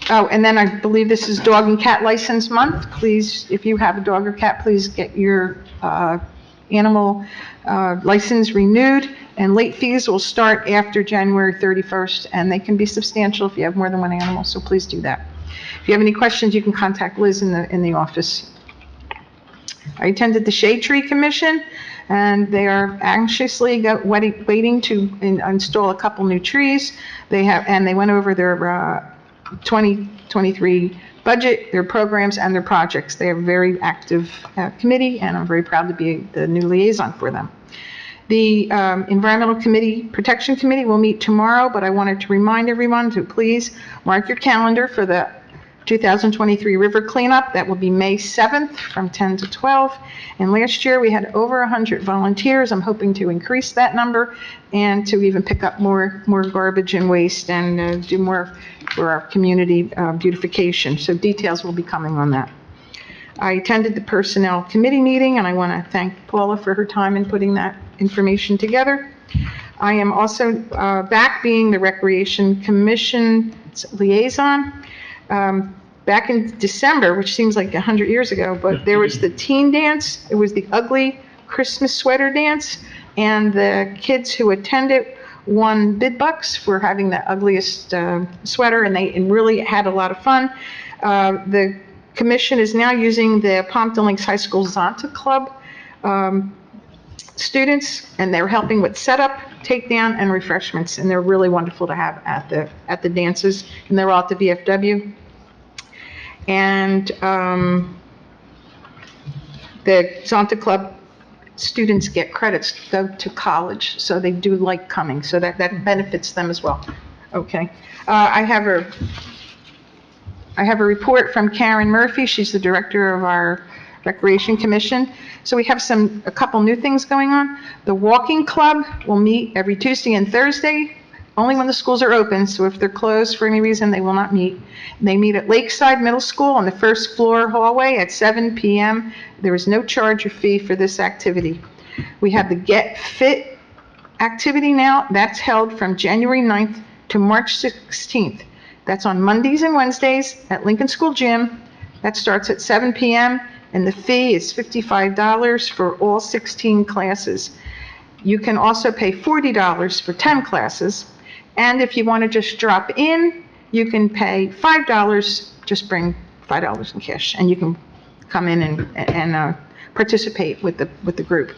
Oh, and then I believe this is Dog and Cat License Month. Please, if you have a dog or cat, please get your animal license renewed. And late fees will start after January 31st, and they can be substantial if you have more than one animal, so please do that. If you have any questions, you can contact Liz in the office. I attended the Shade Tree Commission, and they are anxiously waiting to install a couple new trees. They went over their 2023 budget, their programs, and their projects. They are a very active committee, and I'm very proud to be the new liaison for them. The Environmental Protection Committee will meet tomorrow, but I wanted to remind everyone to please mark your calendar for the 2023 river cleanup. That will be May 7th from 10 to 12. And last year we had over 100 volunteers. I'm hoping to increase that number and to even pick up more garbage and waste and do more for our community beautification. So details will be coming on that. I attended the Personnel Committee meeting, and I want to thank Paula for her time in putting that information together. I am also back being the Recreation Commission liaison. Back in December, which seems like 100 years ago, but there was the teen dance. It was the ugly Christmas sweater dance, and the kids who attended won bid bucks for having the ugliest sweater, and they really had a lot of fun. The Commission is now using the Pompton Lakes High School Zonta Club students, and they're helping with setup, takedown, and refreshments, and they're really wonderful to have at the dances, and they're all at the VFW. And the Zonta Club students get credits to go to college, so they do like coming, so that benefits them as well. Okay. I have a report from Karen Murphy. She's the director of our Recreation Commission. So we have a couple new things going on. The Walking Club will meet every Tuesday and Thursday, only when the schools are open. So if they're closed for any reason, they will not meet. They meet at Lakeside Middle School on the first floor hallway at 7 p.m. There is no charge or fee for this activity. We have the Get Fit activity now. That's held from January 9th to March 16th. That's on Mondays and Wednesdays at Lincoln School Gym. That starts at 7 p.m. and the fee is $55 for all 16 classes. You can also pay $40 for 10 classes. And if you want to just drop in, you can pay $5, just bring $5 in cash, and you can come in and participate with the group.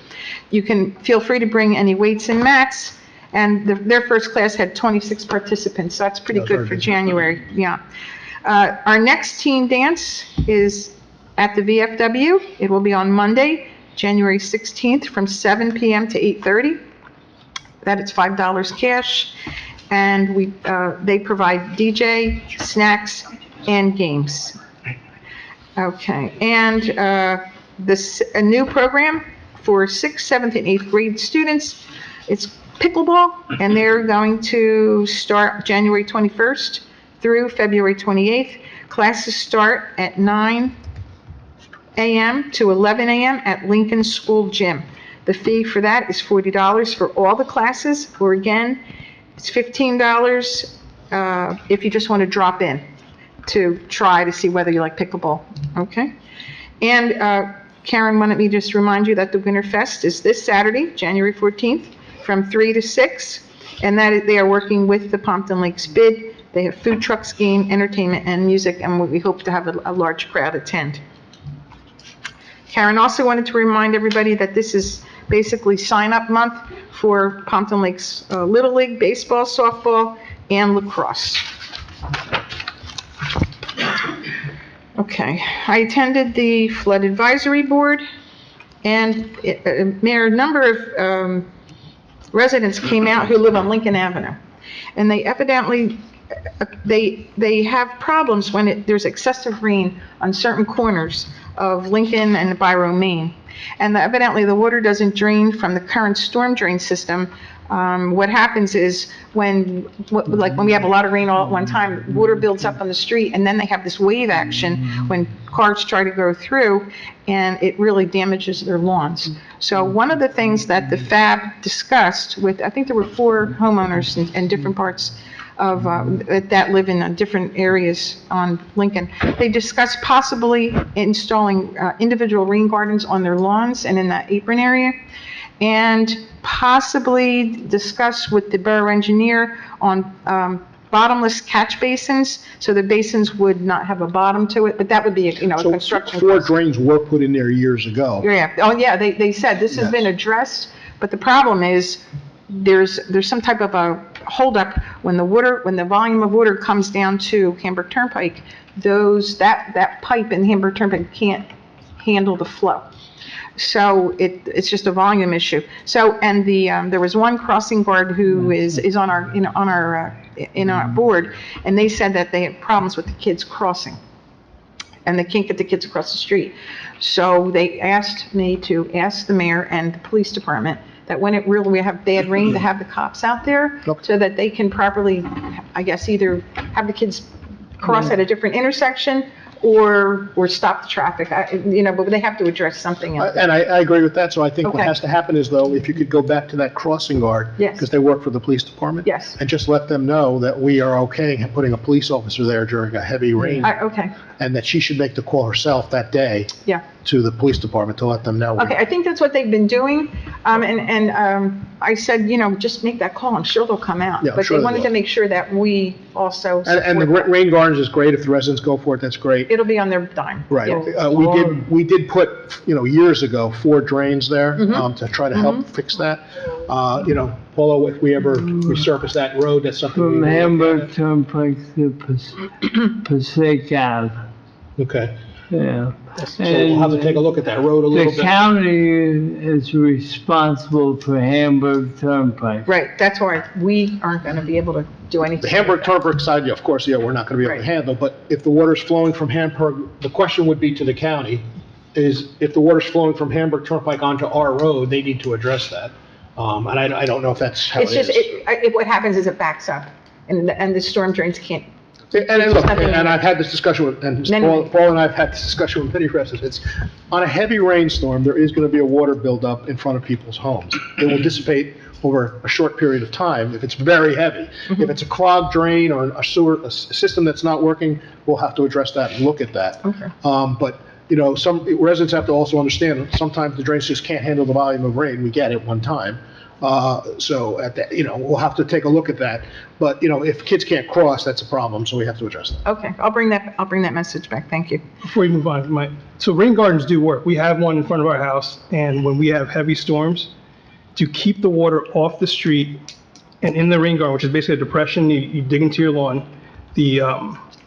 You can feel free to bring any weights and mats. And their first class had 26 participants, so that's pretty good for January. Yeah. Our next teen dance is at the VFW. It will be on Monday, January 16th from 7 p.m. to 8:30. That is $5 cash. And they provide DJ, snacks, and games. Okay. And a new program for 6th, 7th, and 8th grade students. It's pickleball, and they're going to start January 21st through February 28th. Classes start at 9 a.m. to 11 a.m. at Lincoln School Gym. The fee for that is $40 for all the classes, or again, it's $15 if you just want to drop in to try to see whether you like pickleball, okay? And Karen wanted me to just remind you that the Winter Fest is this Saturday, January 14th, from 3 to 6, and that they are working with the Pompton Lakes bid. They have food trucks, game, entertainment, and music, and we hope to have a large crowd attend. Karen also wanted to remind everybody that this is basically sign-up month for Pompton Lakes Little League, baseball, softball, and lacrosse. Okay, I attended the Flood Advisory Board, and a number of residents came out who live on Lincoln Avenue, and they evidently they have problems when there's excessive rain on certain corners of Lincoln and Biro, Maine. And evidently, the water doesn't drain from the current storm drain system. What happens is when we have a lot of rain all at one time, water builds up on the street, and then they have this wave action when cars try to go through, and it really damages their lawns. So one of the things that the FAB discussed with, I think there were 4 homeowners in different parts of, that live in different areas on Lincoln, they discussed possibly installing individual rain gardens on their lawns and in that apron area, and possibly discuss with the borough engineer on bottomless catch basins, so the basins would not have a bottom to it, but that would be, a So construction. 4 drains were put in there years ago. Yeah, oh yeah, they said this has been addressed, but the problem is there's some type of a holdup when the volume of water comes down to Hamburg Turnpike, that pipe in Hamburg Turnpike can't handle the flow. So it's just a volume issue. So, and there was one crossing guard who is on our board, and they said that they have problems with the kids crossing, and they can't get the kids across the street. So they asked me to ask the mayor and the police department that when we have bad rain, to have the cops out there so that they can properly, I guess, either have the kids cross at a different intersection or stop the traffic, but they have to address something else. And I agree with that, so I think what Okay. has to happen is, though, if you could go back to that crossing guard. Yes. Because they work for the police department. Yes. And just let them know that we are okay putting a police officer there during a heavy rain. Okay, And that she should make the call herself that day yeah. to the police department to let them know. Okay, I think that's what they've been doing, and I said, just make that call, I'm sure they'll come out. Yeah, I'm But sure they they wanted to will. make sure that we also And the support that. rain gardens is great, if the residents go for it, that's great. It'll be on their dime. Right. Yeah. We did put, years ago, 4 drains there, Mhm. to try to help fix that. Paulo, if we ever resurface that road, that's something. we From will look Hamburg at. Turnpike to Passaic Ave, Okay. yeah. So we'll have to take a look at that road a little The bit. county is responsible for Hamburg Turnpike. Right, that's why we aren't gonna be able to do anything. The Hamburg Turnpike side, yeah, of course, yeah, we're not gonna be able to Right. handle, but if the water's flowing from Hamburg, the question would be to the county, is if the water's flowing from Hamburg Turnpike onto our road, they need to address that. And I don't know if that's how it It's just, is. what happens is it backs up, and the storm drains can't. And look, nothing- and I've had this discussion with, and Then- Paul and I have had this discussion with many residents. On a heavy rainstorm, there is gonna be a water buildup in front of people's homes. It will dissipate over a short period of time if it's very heavy. If it's a clogged drain or a system that's not working, we'll have to address that and look at that. Okay. But, some residents have to also understand, sometimes the drains just can't handle the volume of rain. We get it one time. So at that, we'll have to take a look at that. But, if kids can't cross, that's a problem, so we have to address that. Okay, I'll bring that message back, thank you. Before we move on, so rain gardens do work. We have one in front of our house, and when we have heavy storms, to keep the water off the street and in the rain garden, which is basically a depression, you dig into your lawn, the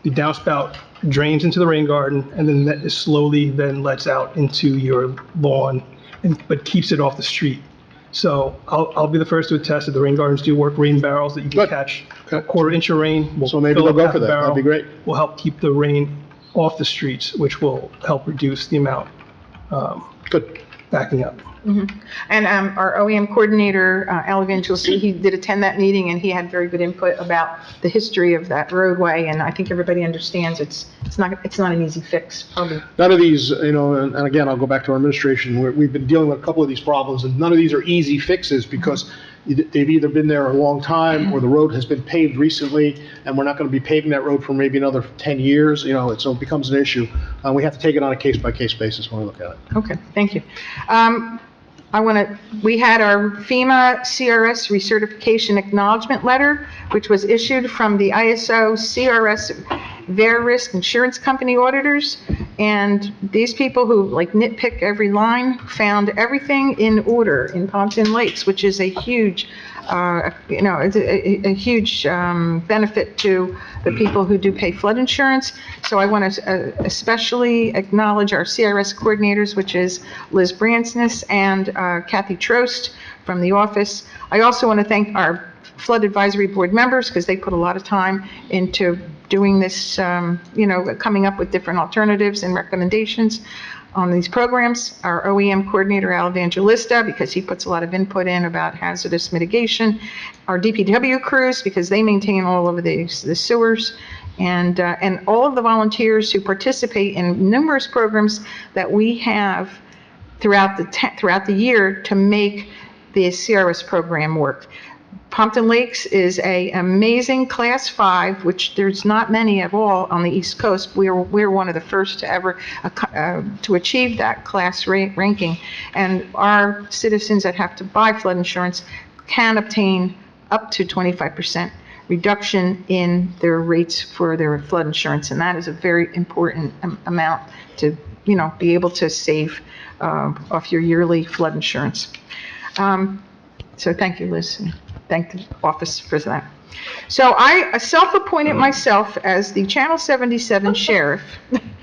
downspout drains into the rain garden, and then that slowly then lets out into your lawn, but keeps it off the street. So I'll be the first to attest that the rain gardens do work. Rain barrels that you can catch a quarter-inch of rain. We'll So maybe fill they'll up go half for a that. That'd barrel, be great. will help keep the rain off the streets, which will help reduce the amount Good. backing up. And our OEM coordinator, Al Evangelista, he did attend that meeting, and he had very good input about the history of that roadway, and I think everybody understands it's not an easy fix, probably. None of these, and again, I'll go back to our administration, we've been dealing with a couple of these problems, and none of these are easy fixes because they've either been there a long time or the road has been paved recently, and we're not going to be paving that road for maybe another 10 years, so it becomes an issue. We have to take it on a case-by-case basis when we look at it. Okay, thank you. We had our FEMA CRS recertification acknowledgement letter, which was issued from the ISO CRS Verisk Insurance Company auditors. And these people who nitpick every line found everything in order in Pompton Lakes, which is a huge, it's a huge benefit to the people who do pay flood insurance. So I want to especially acknowledge our CRS coordinators, which is Liz Bransness and Kathy Trost from the office. I also want to thank our flood advisory board members because they put a lot of time into doing this, coming up with different alternatives and recommendations. on these programs. Our OEM coordinator, Al Evangelista, because he puts a lot of input in about hazardous mitigation. Our DPW crews, because they maintain all over the sewers. And all of the volunteers who participate in numerous programs that we have throughout the year to make the CRS program work. Pompton Lakes is an amazing Class 5, which there's not many at all on the East Coast. We're one of the first to ever to achieve that class ranking. And our citizens that have to buy flood insurance can obtain up to 25% reduction in their rates for their flood insurance. And that is a very important amount to, be able to save off your yearly flood insurance. So thank you, Liz. And thank the office for that. So I self-appointed myself as the Channel 77 sheriff,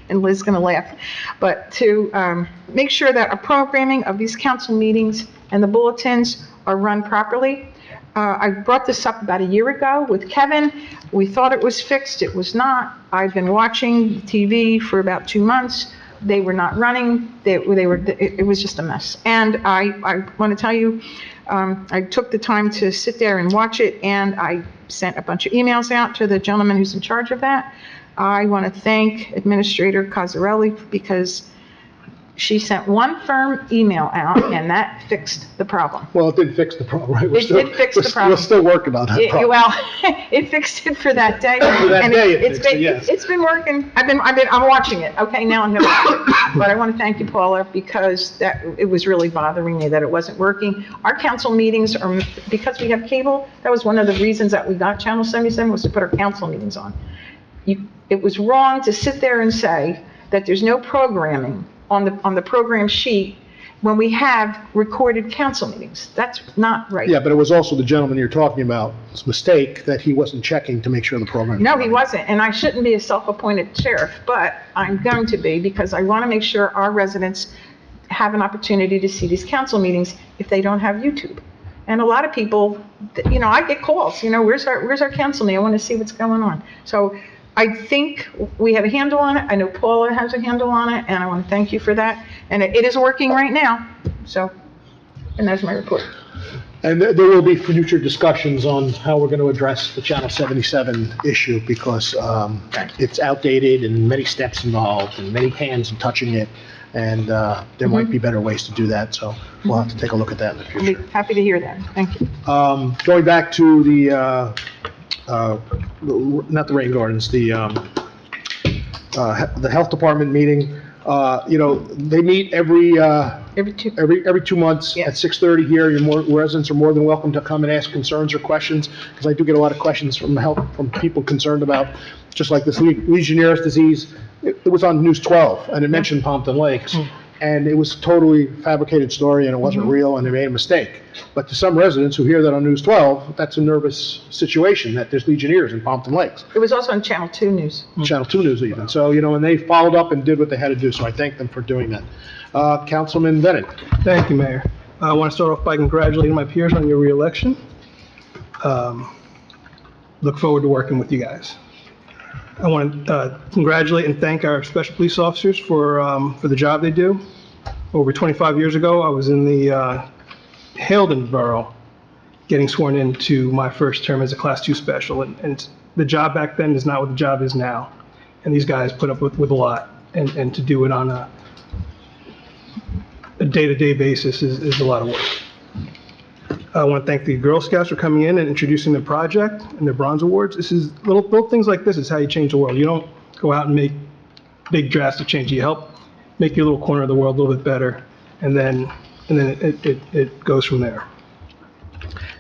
and Liz is going to laugh, but to make sure that our programming of these council meetings and the bulletins are run properly. I brought this up about a year ago with Kevin. We thought it was fixed. It was not. I've been watching TV for about 2 months. They were not running. It was just a mess. And I want to tell you, I took the time to sit there and watch it, and I sent a bunch of emails out to the gentleman who's in charge of that. I want to thank Administrator Cozzarelli because she sent one firm email out, and that fixed the problem. Well, it did fix the problem, right? It did fix the problem. We're still working on that problem. Well, it fixed it for that day. For that and day, it's been working. I'm watching it. Okay, now I'm going to watch it. But I want to thank you, Paula, because it was really bothering me that it wasn't working. Our council meetings are, because we have cable, that was one of the reasons that we got Channel 77 was to put our council meetings on. It was wrong to sit there and say that there's no programming on the program sheet when we have recorded council meetings. That's not right. Yeah, but it was also the gentleman you're talking about's mistake that he wasn't checking to make sure the program. No, he wasn't, and I shouldn't be a self-appointed sheriff, but I'm going to be because I want to make sure our residents have an opportunity to see these council meetings if they don't have YouTube. And a lot of people, I get calls, where's our council meeting? I want to see what's going on. So I think we have a handle on it. I know Paula has a handle on it, and I want to thank you for that. And it is working right now. So, and that's my report. And there will be future discussions on how we're going to address the Channel 77 issue because it's outdated and many steps involved and many hands in touching it. And there might be better ways to do that. So we'll have to take a look at that in the future. I'll be happy to hear that. Thank you. Going back to the not the rain gardens, the health department meeting. They meet every 2 months at 6:30 here. Residents are more than welcome to come and ask concerns or questions because I do get a lot of questions from people concerned about just like this Legionnaire's disease. It was on News 12 and it mentioned Pompton Lakes. And it was a totally fabricated story and it wasn't real and they made a mistake. But to some residents who hear that on News 12, that's a nervous situation that there's Legionnaires in Pompton Lakes. It was also on Channel 2 News. Channel 2 News even. So, and they followed up and did what they had to do. So I thank them for doing that. Councilman Bennett. Thank you, Mayor. I want to start off by congratulating my peers on your reelection. Look forward to working with you guys. I want to congratulate and thank our special police officers for the job they do. Over 25 years ago, I was in the Haledon Borough getting sworn into my first term as a Class 2 special. And the job back then is not what the job is now. And these guys put up with a lot. And to do it on a day-to-day basis is a lot of work. I want to thank the Girl Scouts for coming in and introducing the project and their bronze awards. This is little things like this is how you change the world. You don't go out and make big drastic change. You help make your little corner of the world a little bit better, and then it goes from there.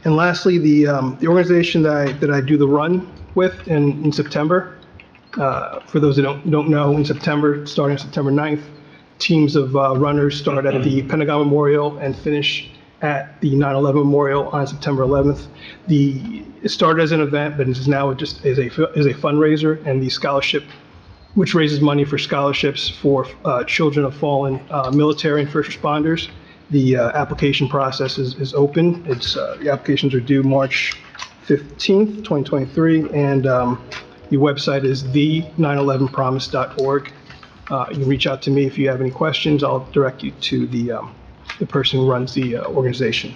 And lastly, the organization that I do the run with in September. For those that don't know, in September, starting September 9th, teams of runners start at the Pentagon Memorial and finish at the 9/11 Memorial on September 11th. It started as an event, but it is now just as a fundraiser, and the scholarship, which raises money for scholarships for children of fallen military and first responders. The application process is open. The applications are due March 15th, 2023, and the website is the911promise.org. You can reach out to me if you have any questions. I'll direct you to the person who runs the organization.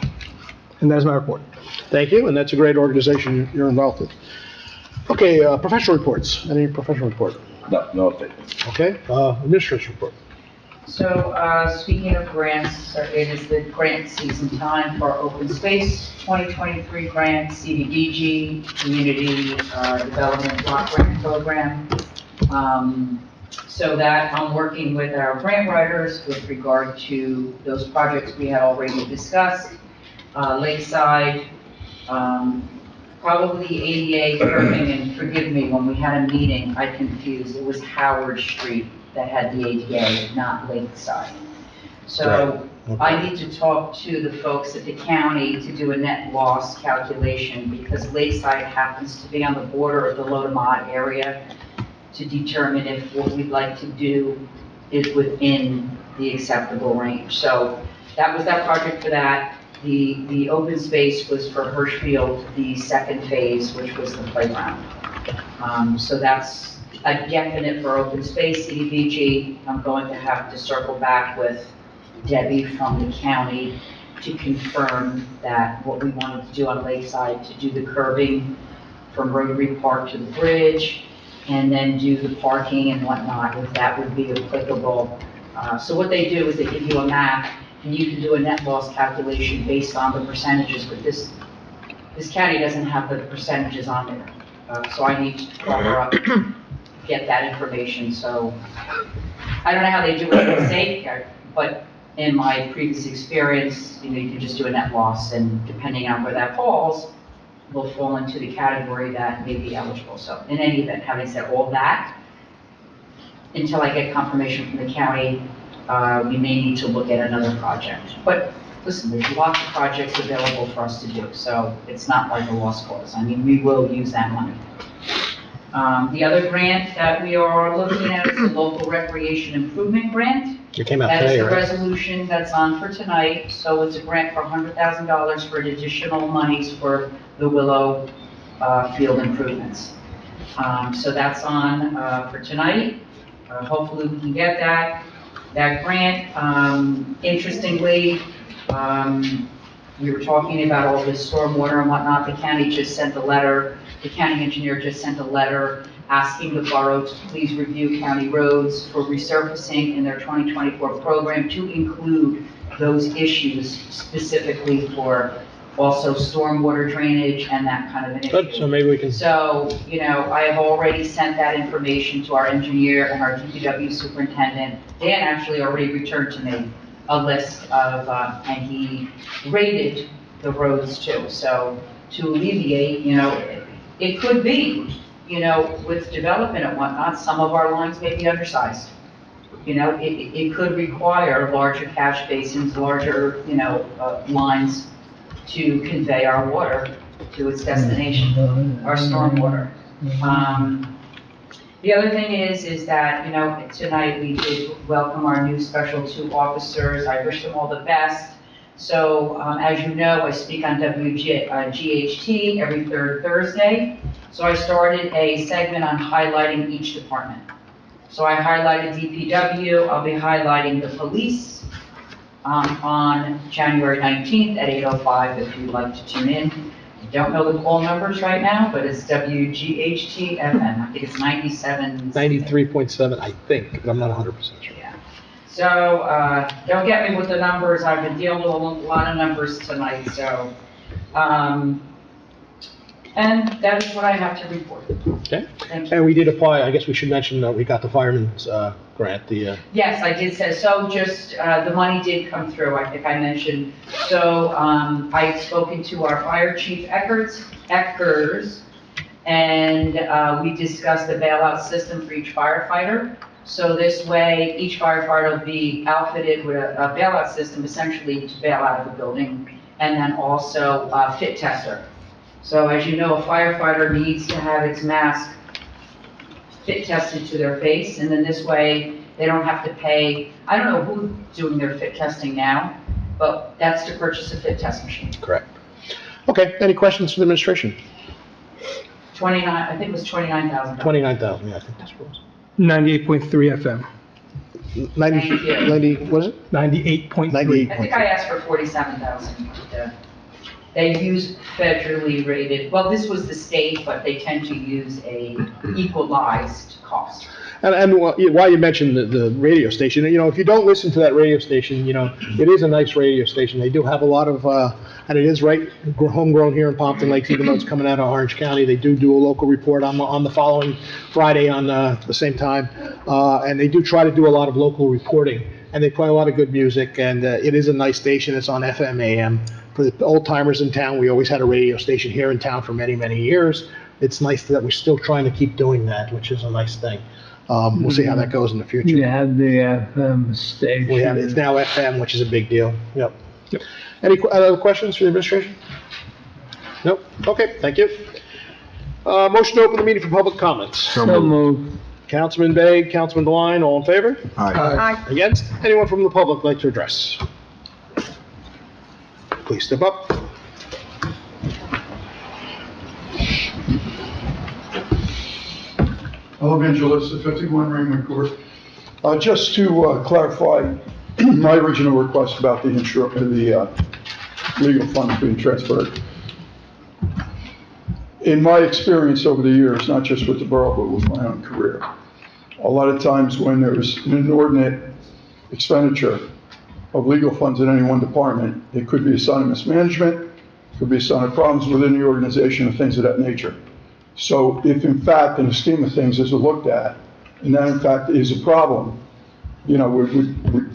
And that is my report. Thank you, and that's a great organization you're involved with. Okay, professional reports. Any professional report? No update. Okay, administrator's report. So, speaking of grants, it is the grant season time for Open Space 2023 grant, CDBG, Community Development Block Grant Program. So that I'm working with our grant writers with regard to those projects we had already discussed. Lakeside, probably ADA curbing, and forgive me, when we had a meeting, I confused, it was Howard Street that had the ADA, not Lakeside. So I need to talk to the folks at the county to do a net loss calculation, because Lakeside happens to be on the border of the Lotamont area, to determine if what we'd like to do is within the acceptable range. So that was that project for that. The open space was for Hirschfield, the second phase, which was the playground. So that's a definite for open space, CDBG. I'm going to have to circle back with Debbie from the county to confirm that what we wanted to do on Lakeside, to do the curbing from Rotary Park to the bridge, and then do the parking and whatnot, if that would be applicable. So what they do is they give you a map, and you can do a net loss calculation based on the percentages, but this county doesn't have the percentages on there. So I need to call her up, get that information. So I don't know how they do it in the state, but in my previous experience, you can just do a net loss, and depending on where that falls, will fall into the category that may be eligible. So in any event, having said all that, until I get confirmation from the county, we may need to look at another project. But listen, there's lots of projects available for us to do, so it's not like a lost cause. I mean, we will use that money. The other grant that we are looking at is the local recreation improvement grant. It came out today, right? That is the resolution that's on for tonight. So it's a grant for $100,000 for additional monies for the Willow field improvements. So that's on for tonight. Hopefully we can get that grant. Interestingly, we were talking about all this stormwater and whatnot. The county just sent a letter. The county engineer just sent a letter asking the borough to please review county roads for resurfacing in their 2024 program, to include those issues specifically for also stormwater drainage and that kind of an issue. Good, so maybe we can. So, I have already sent that information to our engineer and our DPW superintendent. Dan actually already returned to me a list of, and he rated the roads too. So to alleviate, it could be, with development and whatnot, some of our lines may be undersized. It could require larger catch basins, larger, lines to convey our water to its destination, our stormwater. The other thing is that, tonight we did welcome our new Special 2 officers. I wish them all the best. So, as you know, I speak on GHT every third Thursday. So I started a segment on highlighting each department. So I highlighted DPW, I'll be highlighting the police on January 19th at 8:05 if you'd like to tune in. I don't know the call numbers right now, but it's WGHT FM. I think it's 97. 93.7, I think, but I'm not 100% sure. Yeah. So, don't get me with the numbers. I've been dealing with a lot of numbers tonight, so, and that is what I have to report. Okay. Thank you. And we did apply, I guess we should mention, we got the fireman's grant, Yes, I did say, so just, the money did come through, I think I mentioned. So, I had spoken to our fire chief Eckers, and we discussed the bailout system for each firefighter. So this way, each firefighter will be outfitted with a bailout system essentially to bail out of the building, and then also a fit tester. So as you know, a firefighter needs to have its mask fit tested to their face, and then this way, they don't have to pay, I don't know who's doing their fit testing now, but that's to purchase a fit test machine. correct. Okay, any questions from the administration? 29, I think it was $29,000. 29,000, yeah, I think that's what it was. 98.3 FM. 90, what is it? 98.3. 98. I think I asked for 47,000. They use federally rated, well, this was the state, but they tend to use a equalized cost. And while you mentioned the radio station, if you don't listen to that radio station, it is a nice radio station. They do have a lot of, and it is right homegrown here in Pompton Lakes, even though it's coming out of Orange County. They do a local report on the following Friday on the same time. And they do try to do a lot of local reporting. And they play a lot of good music, and it is a nice station. It's on FM, AM. For the old timers in town, we always had a radio station here in town for many, many years. It's nice that we're still trying to keep doing that, which is a nice thing. We'll see how that goes in the future. You have the FM station. It's now FM, which is a big deal. Yep. Any other questions for the administration? Nope. Okay, thank you. Motion to open the meeting for public comments. So moved. Councilman Bay, Councilman DeLine, all in favor? Aye. Against? Anyone from the public like to address? Please step up. Hello, Evangelist, 51 Raymond Court. Just to clarify my original request about the legal funds being transferred. In my experience over the years, not just with the borough, but with my own career, a lot of times when there's an inordinate expenditure of legal funds in any one department, it could be a sign of mismanagement, it could be a sign of problems within the organization and things of that nature. So if in fact, in the scheme of things, is looked at, and that in fact is a problem, we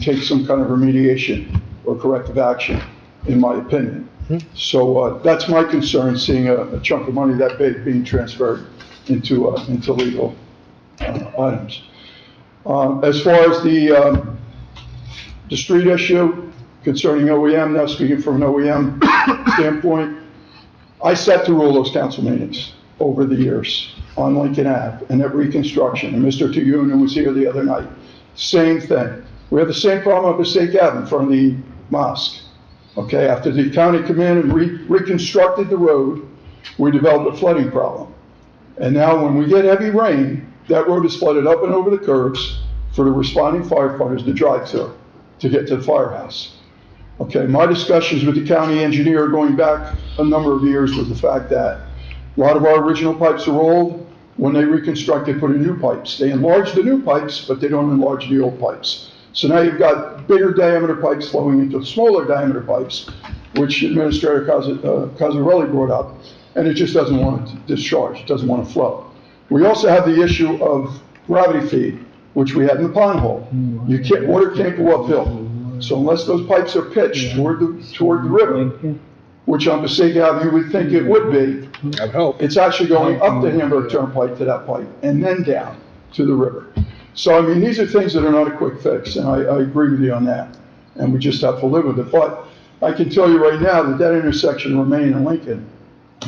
take some kind of remediation or corrective action, in my opinion. So that's my concern, seeing a chunk of money that big being transferred into legal items. As far as the street issue concerning OEM, now speaking from an OEM standpoint, I sat through all those council meetings over the years on Lincoln Ave and at reconstruction, and Mr. Tuyun was here the other night. Same thing. We have the same problem up at Stake Ave in front of the mosque. Okay, after the county came in and reconstructed the road, we developed a flooding problem. And now when we get heavy rain, that road is flooded up and over the curbs for the responding firefighters to drive through to get to the firehouse. Okay, my discussions with the county engineer going back a number of years was the fact that a lot of our original pipes are old. When they reconstructed, put in new pipes. They enlarged the new pipes, but they don't enlarge the old pipes. So now you've got bigger diameter pipes flowing into smaller diameter pipes, which Administrator Cosarelli brought up, and it just doesn't want to discharge, it doesn't want to flow. We also have the issue of gravity feed, which we had in the pond hole. Water can't go uphill. So unless those pipes are pitched toward the river, which on Passaic Ave you would think it would be, I hope. It's actually going up the Hamburg Turnpike to that pipe and then down to the river. So, I mean, these are things that are not a quick fix, and I agree with you on that. And we just have to live with it. But I can tell you right now that intersection remaining in Lincoln,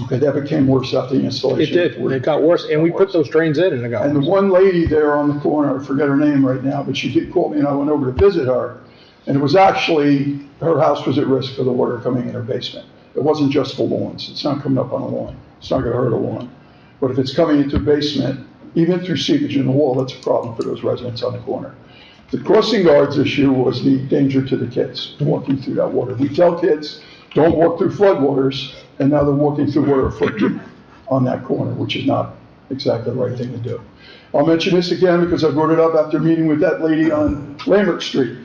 okay, that became worse after the installation. It did. It got worse, and we put those drains in, and it got worse. And the one lady there on the corner, I forget her name right now, but she did call me, and I went over to visit her. And it was actually, her house was at risk for the water coming in her basement. It wasn't just for lawns. It's not coming up on a lawn. It's not going to hurt a lawn. But if it's coming into a basement, even through seepage in the wall, that's a problem for those residents on the corner. The crossing guards issue was the danger to the kids walking through that water. We tell kids, don't walk through floodwaters, and now they're walking through water a foot deep on that corner, which is not exactly the right thing to do. I'll mention this again because I brought it up after meeting with that lady on Lambert Street.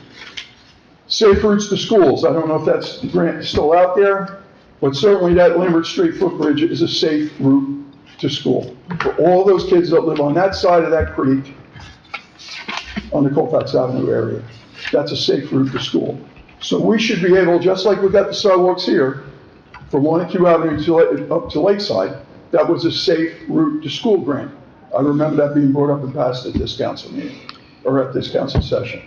Safe routes to schools. I don't know if that's the grant still out there, but certainly that Lambert Street footbridge is a safe route to school. For all those kids that live on that side of that creek, on the Colfax Avenue area, that's a safe route to school. So we should be able, just like we got the sidewalks here, from Montague Avenue up to Lakeside, that was a safe route to school grant. I remember that being brought up and passed at this council meeting, or at this council session.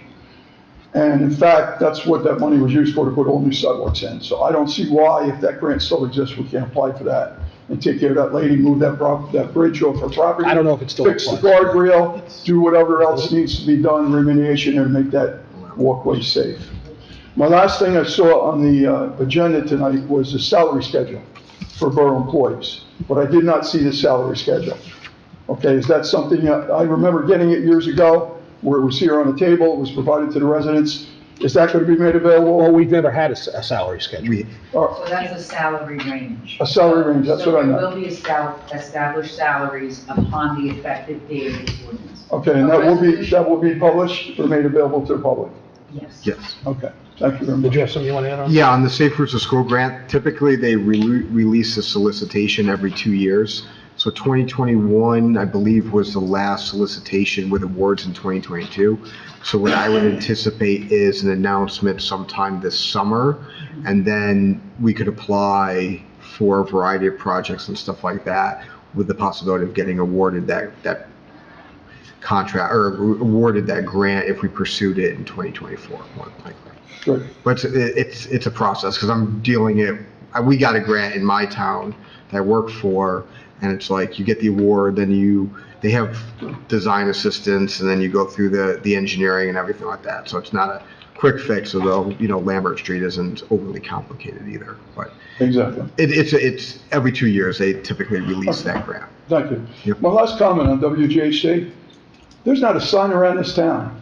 And in fact, that's what that money was used for, to put all new sidewalks in. So I don't see why, if that grant still exists, we can't apply for that and take care of that lady, move that bridge off her property. I don't know if it's still fix the guardrail, do whatever else needs to be done, remediation, and make that walkway safe. My last thing I saw on the agenda tonight was the salary schedule for borough employees, but I did not see the salary schedule. Okay, is that something, I remember getting it years ago, where it was here on the table, it was provided to the residents. Is that going to be made available? Well, we've never had a salary schedule. So that's a salary range. A salary range, that's what I So meant. there will be established salaries upon the effective date of this ordinance. Okay, and that will be published or made available to the public? Yes. Yes. Okay, thank you very much. Did you have something you want to add on? Yeah, on the Safe Routes to School grant, typically they release a solicitation every 2 years. So 2021, I believe, was the last solicitation with awards in 2022. So what I would anticipate is an announcement sometime this summer, and then we could apply for a variety of projects and stuff like that, with the possibility of getting awarded that contract, or awarded that grant if we pursued it in 2024, more than likely. Good. But it's a process, because I'm dealing it, we got a grant in my town that I work for, and it's like, you get the award, then they have design assistants, and then you go through the engineering and everything like that. So it's not a quick fix, although, Lambert Street isn't overly complicated either. But Exactly. it's every 2 years, they typically release that grant. Thank you. Yep. My last comment on WGHC, there's not a sign around this town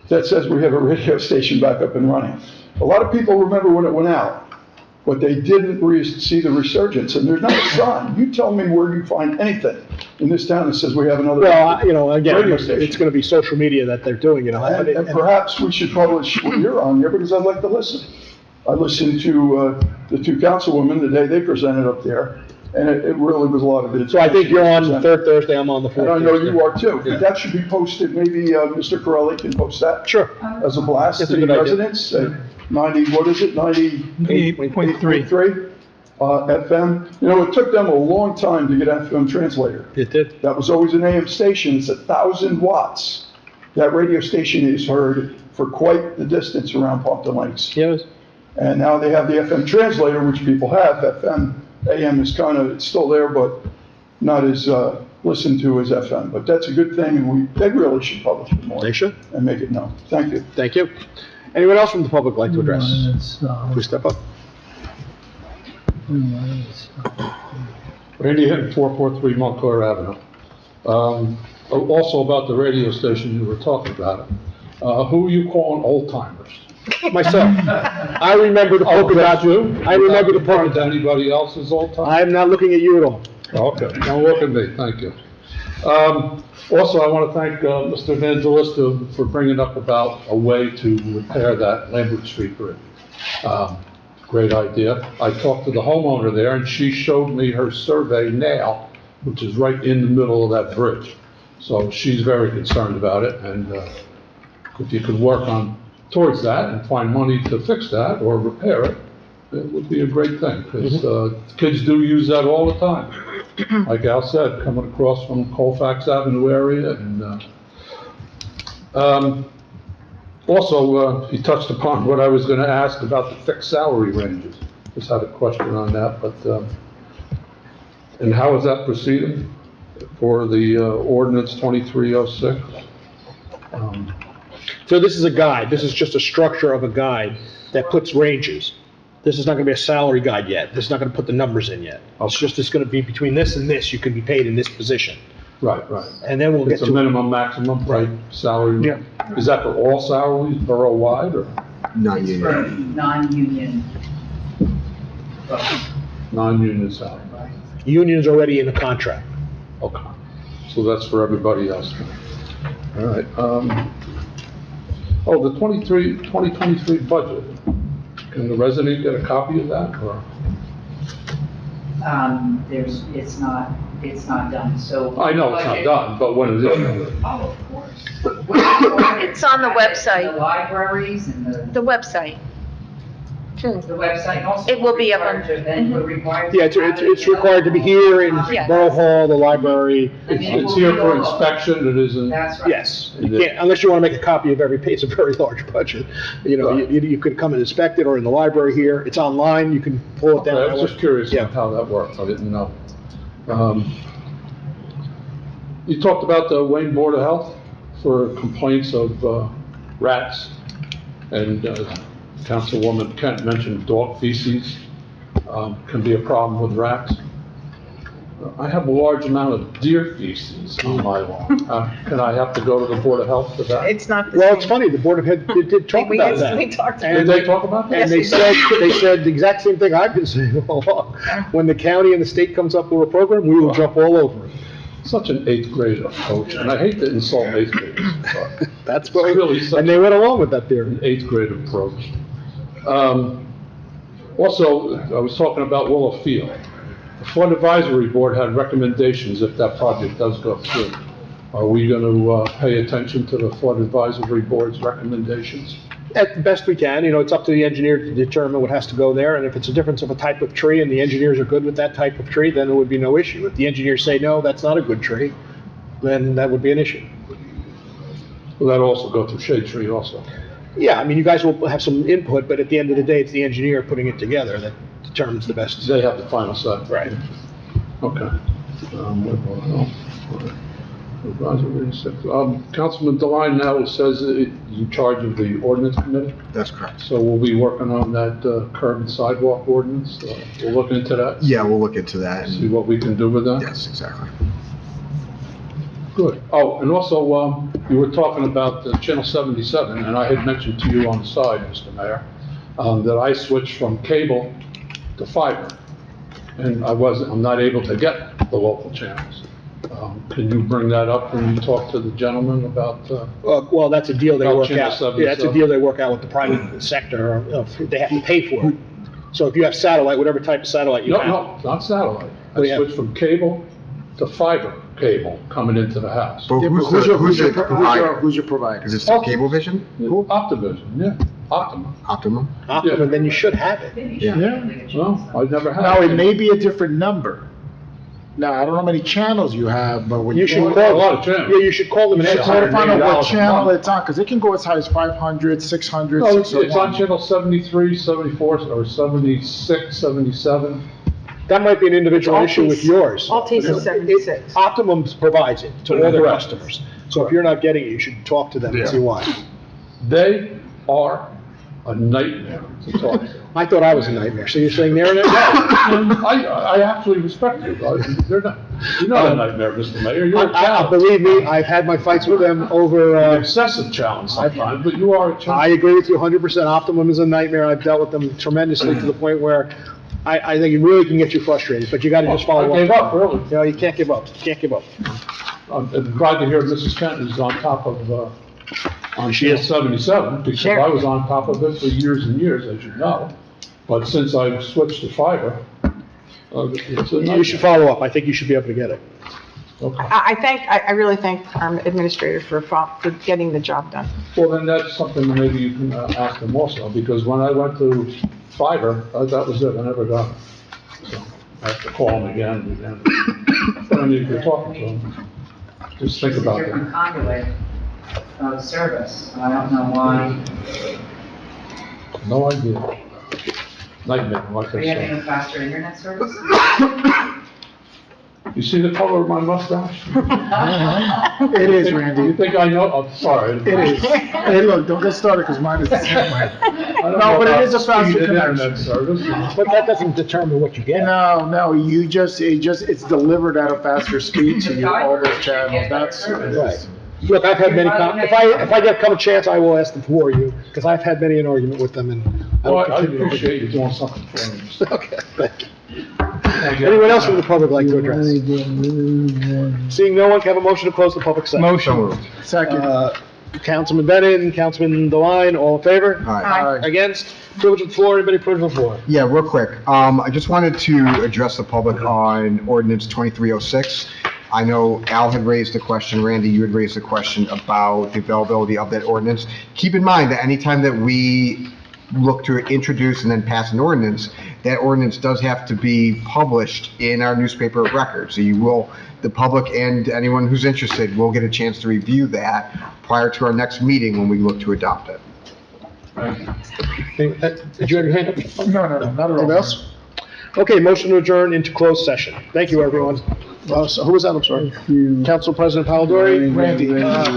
that says we have a radio station back up and running. A lot of people remember when it went out, but they didn't see the resurgence, and there's not a sign. You tell me where you find anything in this town that says we have another Well, again, radio it's station. going to be social media that they're doing, And perhaps we should publish when you're on there, because I'd like to listen. I listened to the two councilwomen the day they presented up there, and it really was a lot of it. So I think you're on the third Thursday, I'm on the fourth. And I know Thursday. you are too. But that should be posted, maybe Mr. Corelli can post that. Sure. As a blast That's to a the good idea. residents at 90, what is it, 88.3. 98.3 FM. It took them a long time to get FM translator. It did. That was always an AM station. It's 1,000 watts. That radio station is heard for quite the distance around Pompton Lakes. Yes. And now they have the FM translator, which people have. FM, AM is it's still there, but not as listened to as FM. But that's a good thing, and they really should publish it more. They should. And make it known. Thank you. Thank you. Anyone else from the public like to address? Please step up. Randy Hinton, 443 Montclair Avenue. Also about the radio station you were talking about. Who are you calling old timers? Myself. I remember the polka dot. I remember the polka dot. Anybody else's old time? I'm not looking at you at all. Okay, don't look at me, thank you. Also, I want to thank Mr. Evangelista for bringing up about a way to repair that Lambert Street bridge. Great idea. I talked to the homeowner there, and she showed me her survey now, which is right in the middle of that bridge. So she's very concerned about it, and if you could work towards that and find money to fix that or repair it, it would be a great thing, because kids do use that all the time. Like Al said, coming across from Colfax Avenue area, and also, he touched upon what I was going to ask about the fixed salary ranges. Just had a question on that, but, and how is that proceeding for the ordinance 2306? So this is a guide. This is just a structure of a guide that puts ranges. This is not going to be a salary guide yet. This is not going to put the numbers in yet. It's going to be between this and this, you can be paid in this position. Right, right. And then we'll get It's a to. minimum, maximum type salary? Yeah. Is that for all salaries, borough-wide, or It's for non-union. non-union salary? Union's already in the contract. Okay, so that's for everybody else. All right, the 2023 budget, can the resident get a copy of that, or? It's not done, so. I know it's not done, but when is it? Oh, of course. It's on the website. The libraries and The website. the website also. It will be up on- And we're required. Yeah, it's required to be here in Yes. Borough Hall, the library. It's here for inspection, it isn't? That's right. Yes, you can't, unless you want to make a copy of every page, it's a very large budget. You could come and inspect it, or in the library here, it's online, you can pull it down. I was just curious Yeah. on how that works, I didn't know. You talked about the Wayne Board of Health for complaints of rats, and Councilwoman Kent mentioned dog feces can be a problem with rats. I have a large amount of deer feces on my lawn. Can I have to go to the Board of Health for that? It's not the Well, it's same. funny, the Board of Health did talk We about that. instantly talked about Did they talk about that? And they said the exact same thing I've been saying all along. When the county and the state comes up with a program, we will jump all over it. Such an eighth grade approach, and I hate to insult eighth graders, but That's what, it's really such and they went along with that theory. an eighth grade approach. Also, I was talking about Willow Field. The Flood Advisory Board had recommendations if that project does go through. Are we going to pay attention to the Flood Advisory Board's recommendations? At the best we can, it's up to the engineer to determine what has to go there, and if it's a difference of a type of tree and the engineers are good with that type of tree, then it would be no issue. If the engineers say, no, that's not a good tree, then that would be an issue. Will that also go through shade tree also? Yeah, I mean, you guys will have some input, but at the end of the day, it's the engineer putting it together that determines the best. They have the final say. Right. Okay. Councilman Devine now says that he's in charge of the ordinance committee, That's correct. so we'll be working on that curb and sidewalk ordinance. We'll look into that, Yeah, we'll look into that. see what we can do with that. Yes, exactly. Good. Oh, and also, you were talking about Channel 77, and I had mentioned to you on the side, Mr. Mayor, that I switched from cable to fiber, and I'm not able to get the local channels. Can you bring that up when you talk to the gentleman about, Well, that's a deal they About work Channel out. 77. Yeah, that's a deal they work out with the private sector. They have to pay for it. So if you have satellite, whatever type of satellite you have. no, not satellite. Oh, I yeah. switched from cable to fiber cable coming into the house. But Yeah, but who's the provider? who's your provider? Is it still Cablevision? Optivision, yeah, Optimum. Optimum? Optimum, then you should have it. Yeah. Well, I never had. Now, it may be a different number. Now, I don't know how many channels you have, but when You should a call lot of them. channels. Yeah, you should call them and You should ask try to them. find out what $180 a channel month. it's on, because it can go as high as 500, 600, No, it's on 601. channel 73, 74, or 76, 77. That might be an individual Altice. issue with yours. Altice is 76. Optimum provides it to all their Correct. customers. So if you're not getting it, you should talk to them and see why. They are a nightmare to talk to. I thought I was a nightmare, so you're saying they're a nightmare? I actually respect you. You're not a nightmare, Mr. Mayor. You're a challenge. Believe me, I've had my fights with them over, An excessive challenge sometimes, but you are a I challenge. agree with you 100%. Optimum is a nightmare. I've dealt with them tremendously to the point where I think it really can get you frustrated, but you gotta just follow up. I gave up early. You can't give up. You can't give up. I'm glad to hear Mrs. Kenton is on top of, on She channel is. 77, because Sure. I was on top of it for years and years, as you know. But since I've switched to fiber, it's a You nightmare. should follow up. I think you should be able to get it. Okay. I really thank our administrator for getting the job done. Well, then that's something that maybe you can ask them also, because when I went to fiber, that was it, I never got it. So I have to call them again and again. But I mean, if you're talking to them, just think about Different that. conduit of service. I don't know why. No idea. Nightmare, like Are I you having said. a faster internet service? You see the color of my mustache? It is, You Randy. think I know? I'm sorry. It is. Hey, look, don't get started, because mine is the same way. I don't No, know but it about is a faster speed internet connection. service. But that doesn't determine what you get. No, it's delivered at a faster speed to you, all those channels, that's. Right. Look, I've had many, if I get a chance, I will ask them for you, because I've had many an argument with them, and I will Well, I continue to. appreciate you doing something for me. Okay, thank you. Anyone else from the public like to address? Seeing no one, can I have a motion to close the public session? Motion. Second. Councilman Bennett, Councilman Devine, all in favor? Aye. Against? Privilege of the floor, anybody privilege of the floor? Yeah, real quick. I just wanted to address the public on ordinance 2306. I know Al had raised a question, Randy, you had raised a question about the availability of that ordinance. Keep in mind that anytime that we look to introduce and then pass an ordinance, that ordinance does have to be published in our newspaper of record. So the public and anyone who's interested will get a chance to review that prior to our next meeting when we look to adopt it. Did you have your hand up? No, not at all. Anyone else? Okay, motion to adjourn into closed session. Thank you, everyone. So who was that? I'm sorry. Council President Palladori, Randy.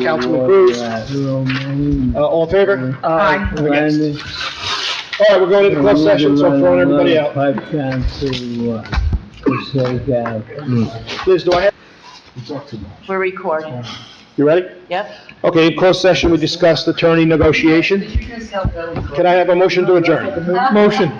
Councilman Cruz, all in favor? Aye. Against? All right, we're going into closed session, so I'm throwing everybody out. Liz, do I have, We're recording. you ready? Yep. Okay, in closed session, we discussed attorney negotiation. Can I have a motion to adjourn? Motion.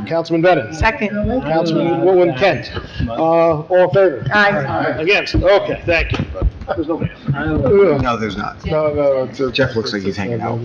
Councilman Bennett. Second. Councilwoman Kent. All in favor? Aye. Against? Okay, thank you. There's nobody else. No, there's not. No, it's a- Jeff looks like he's hanging out.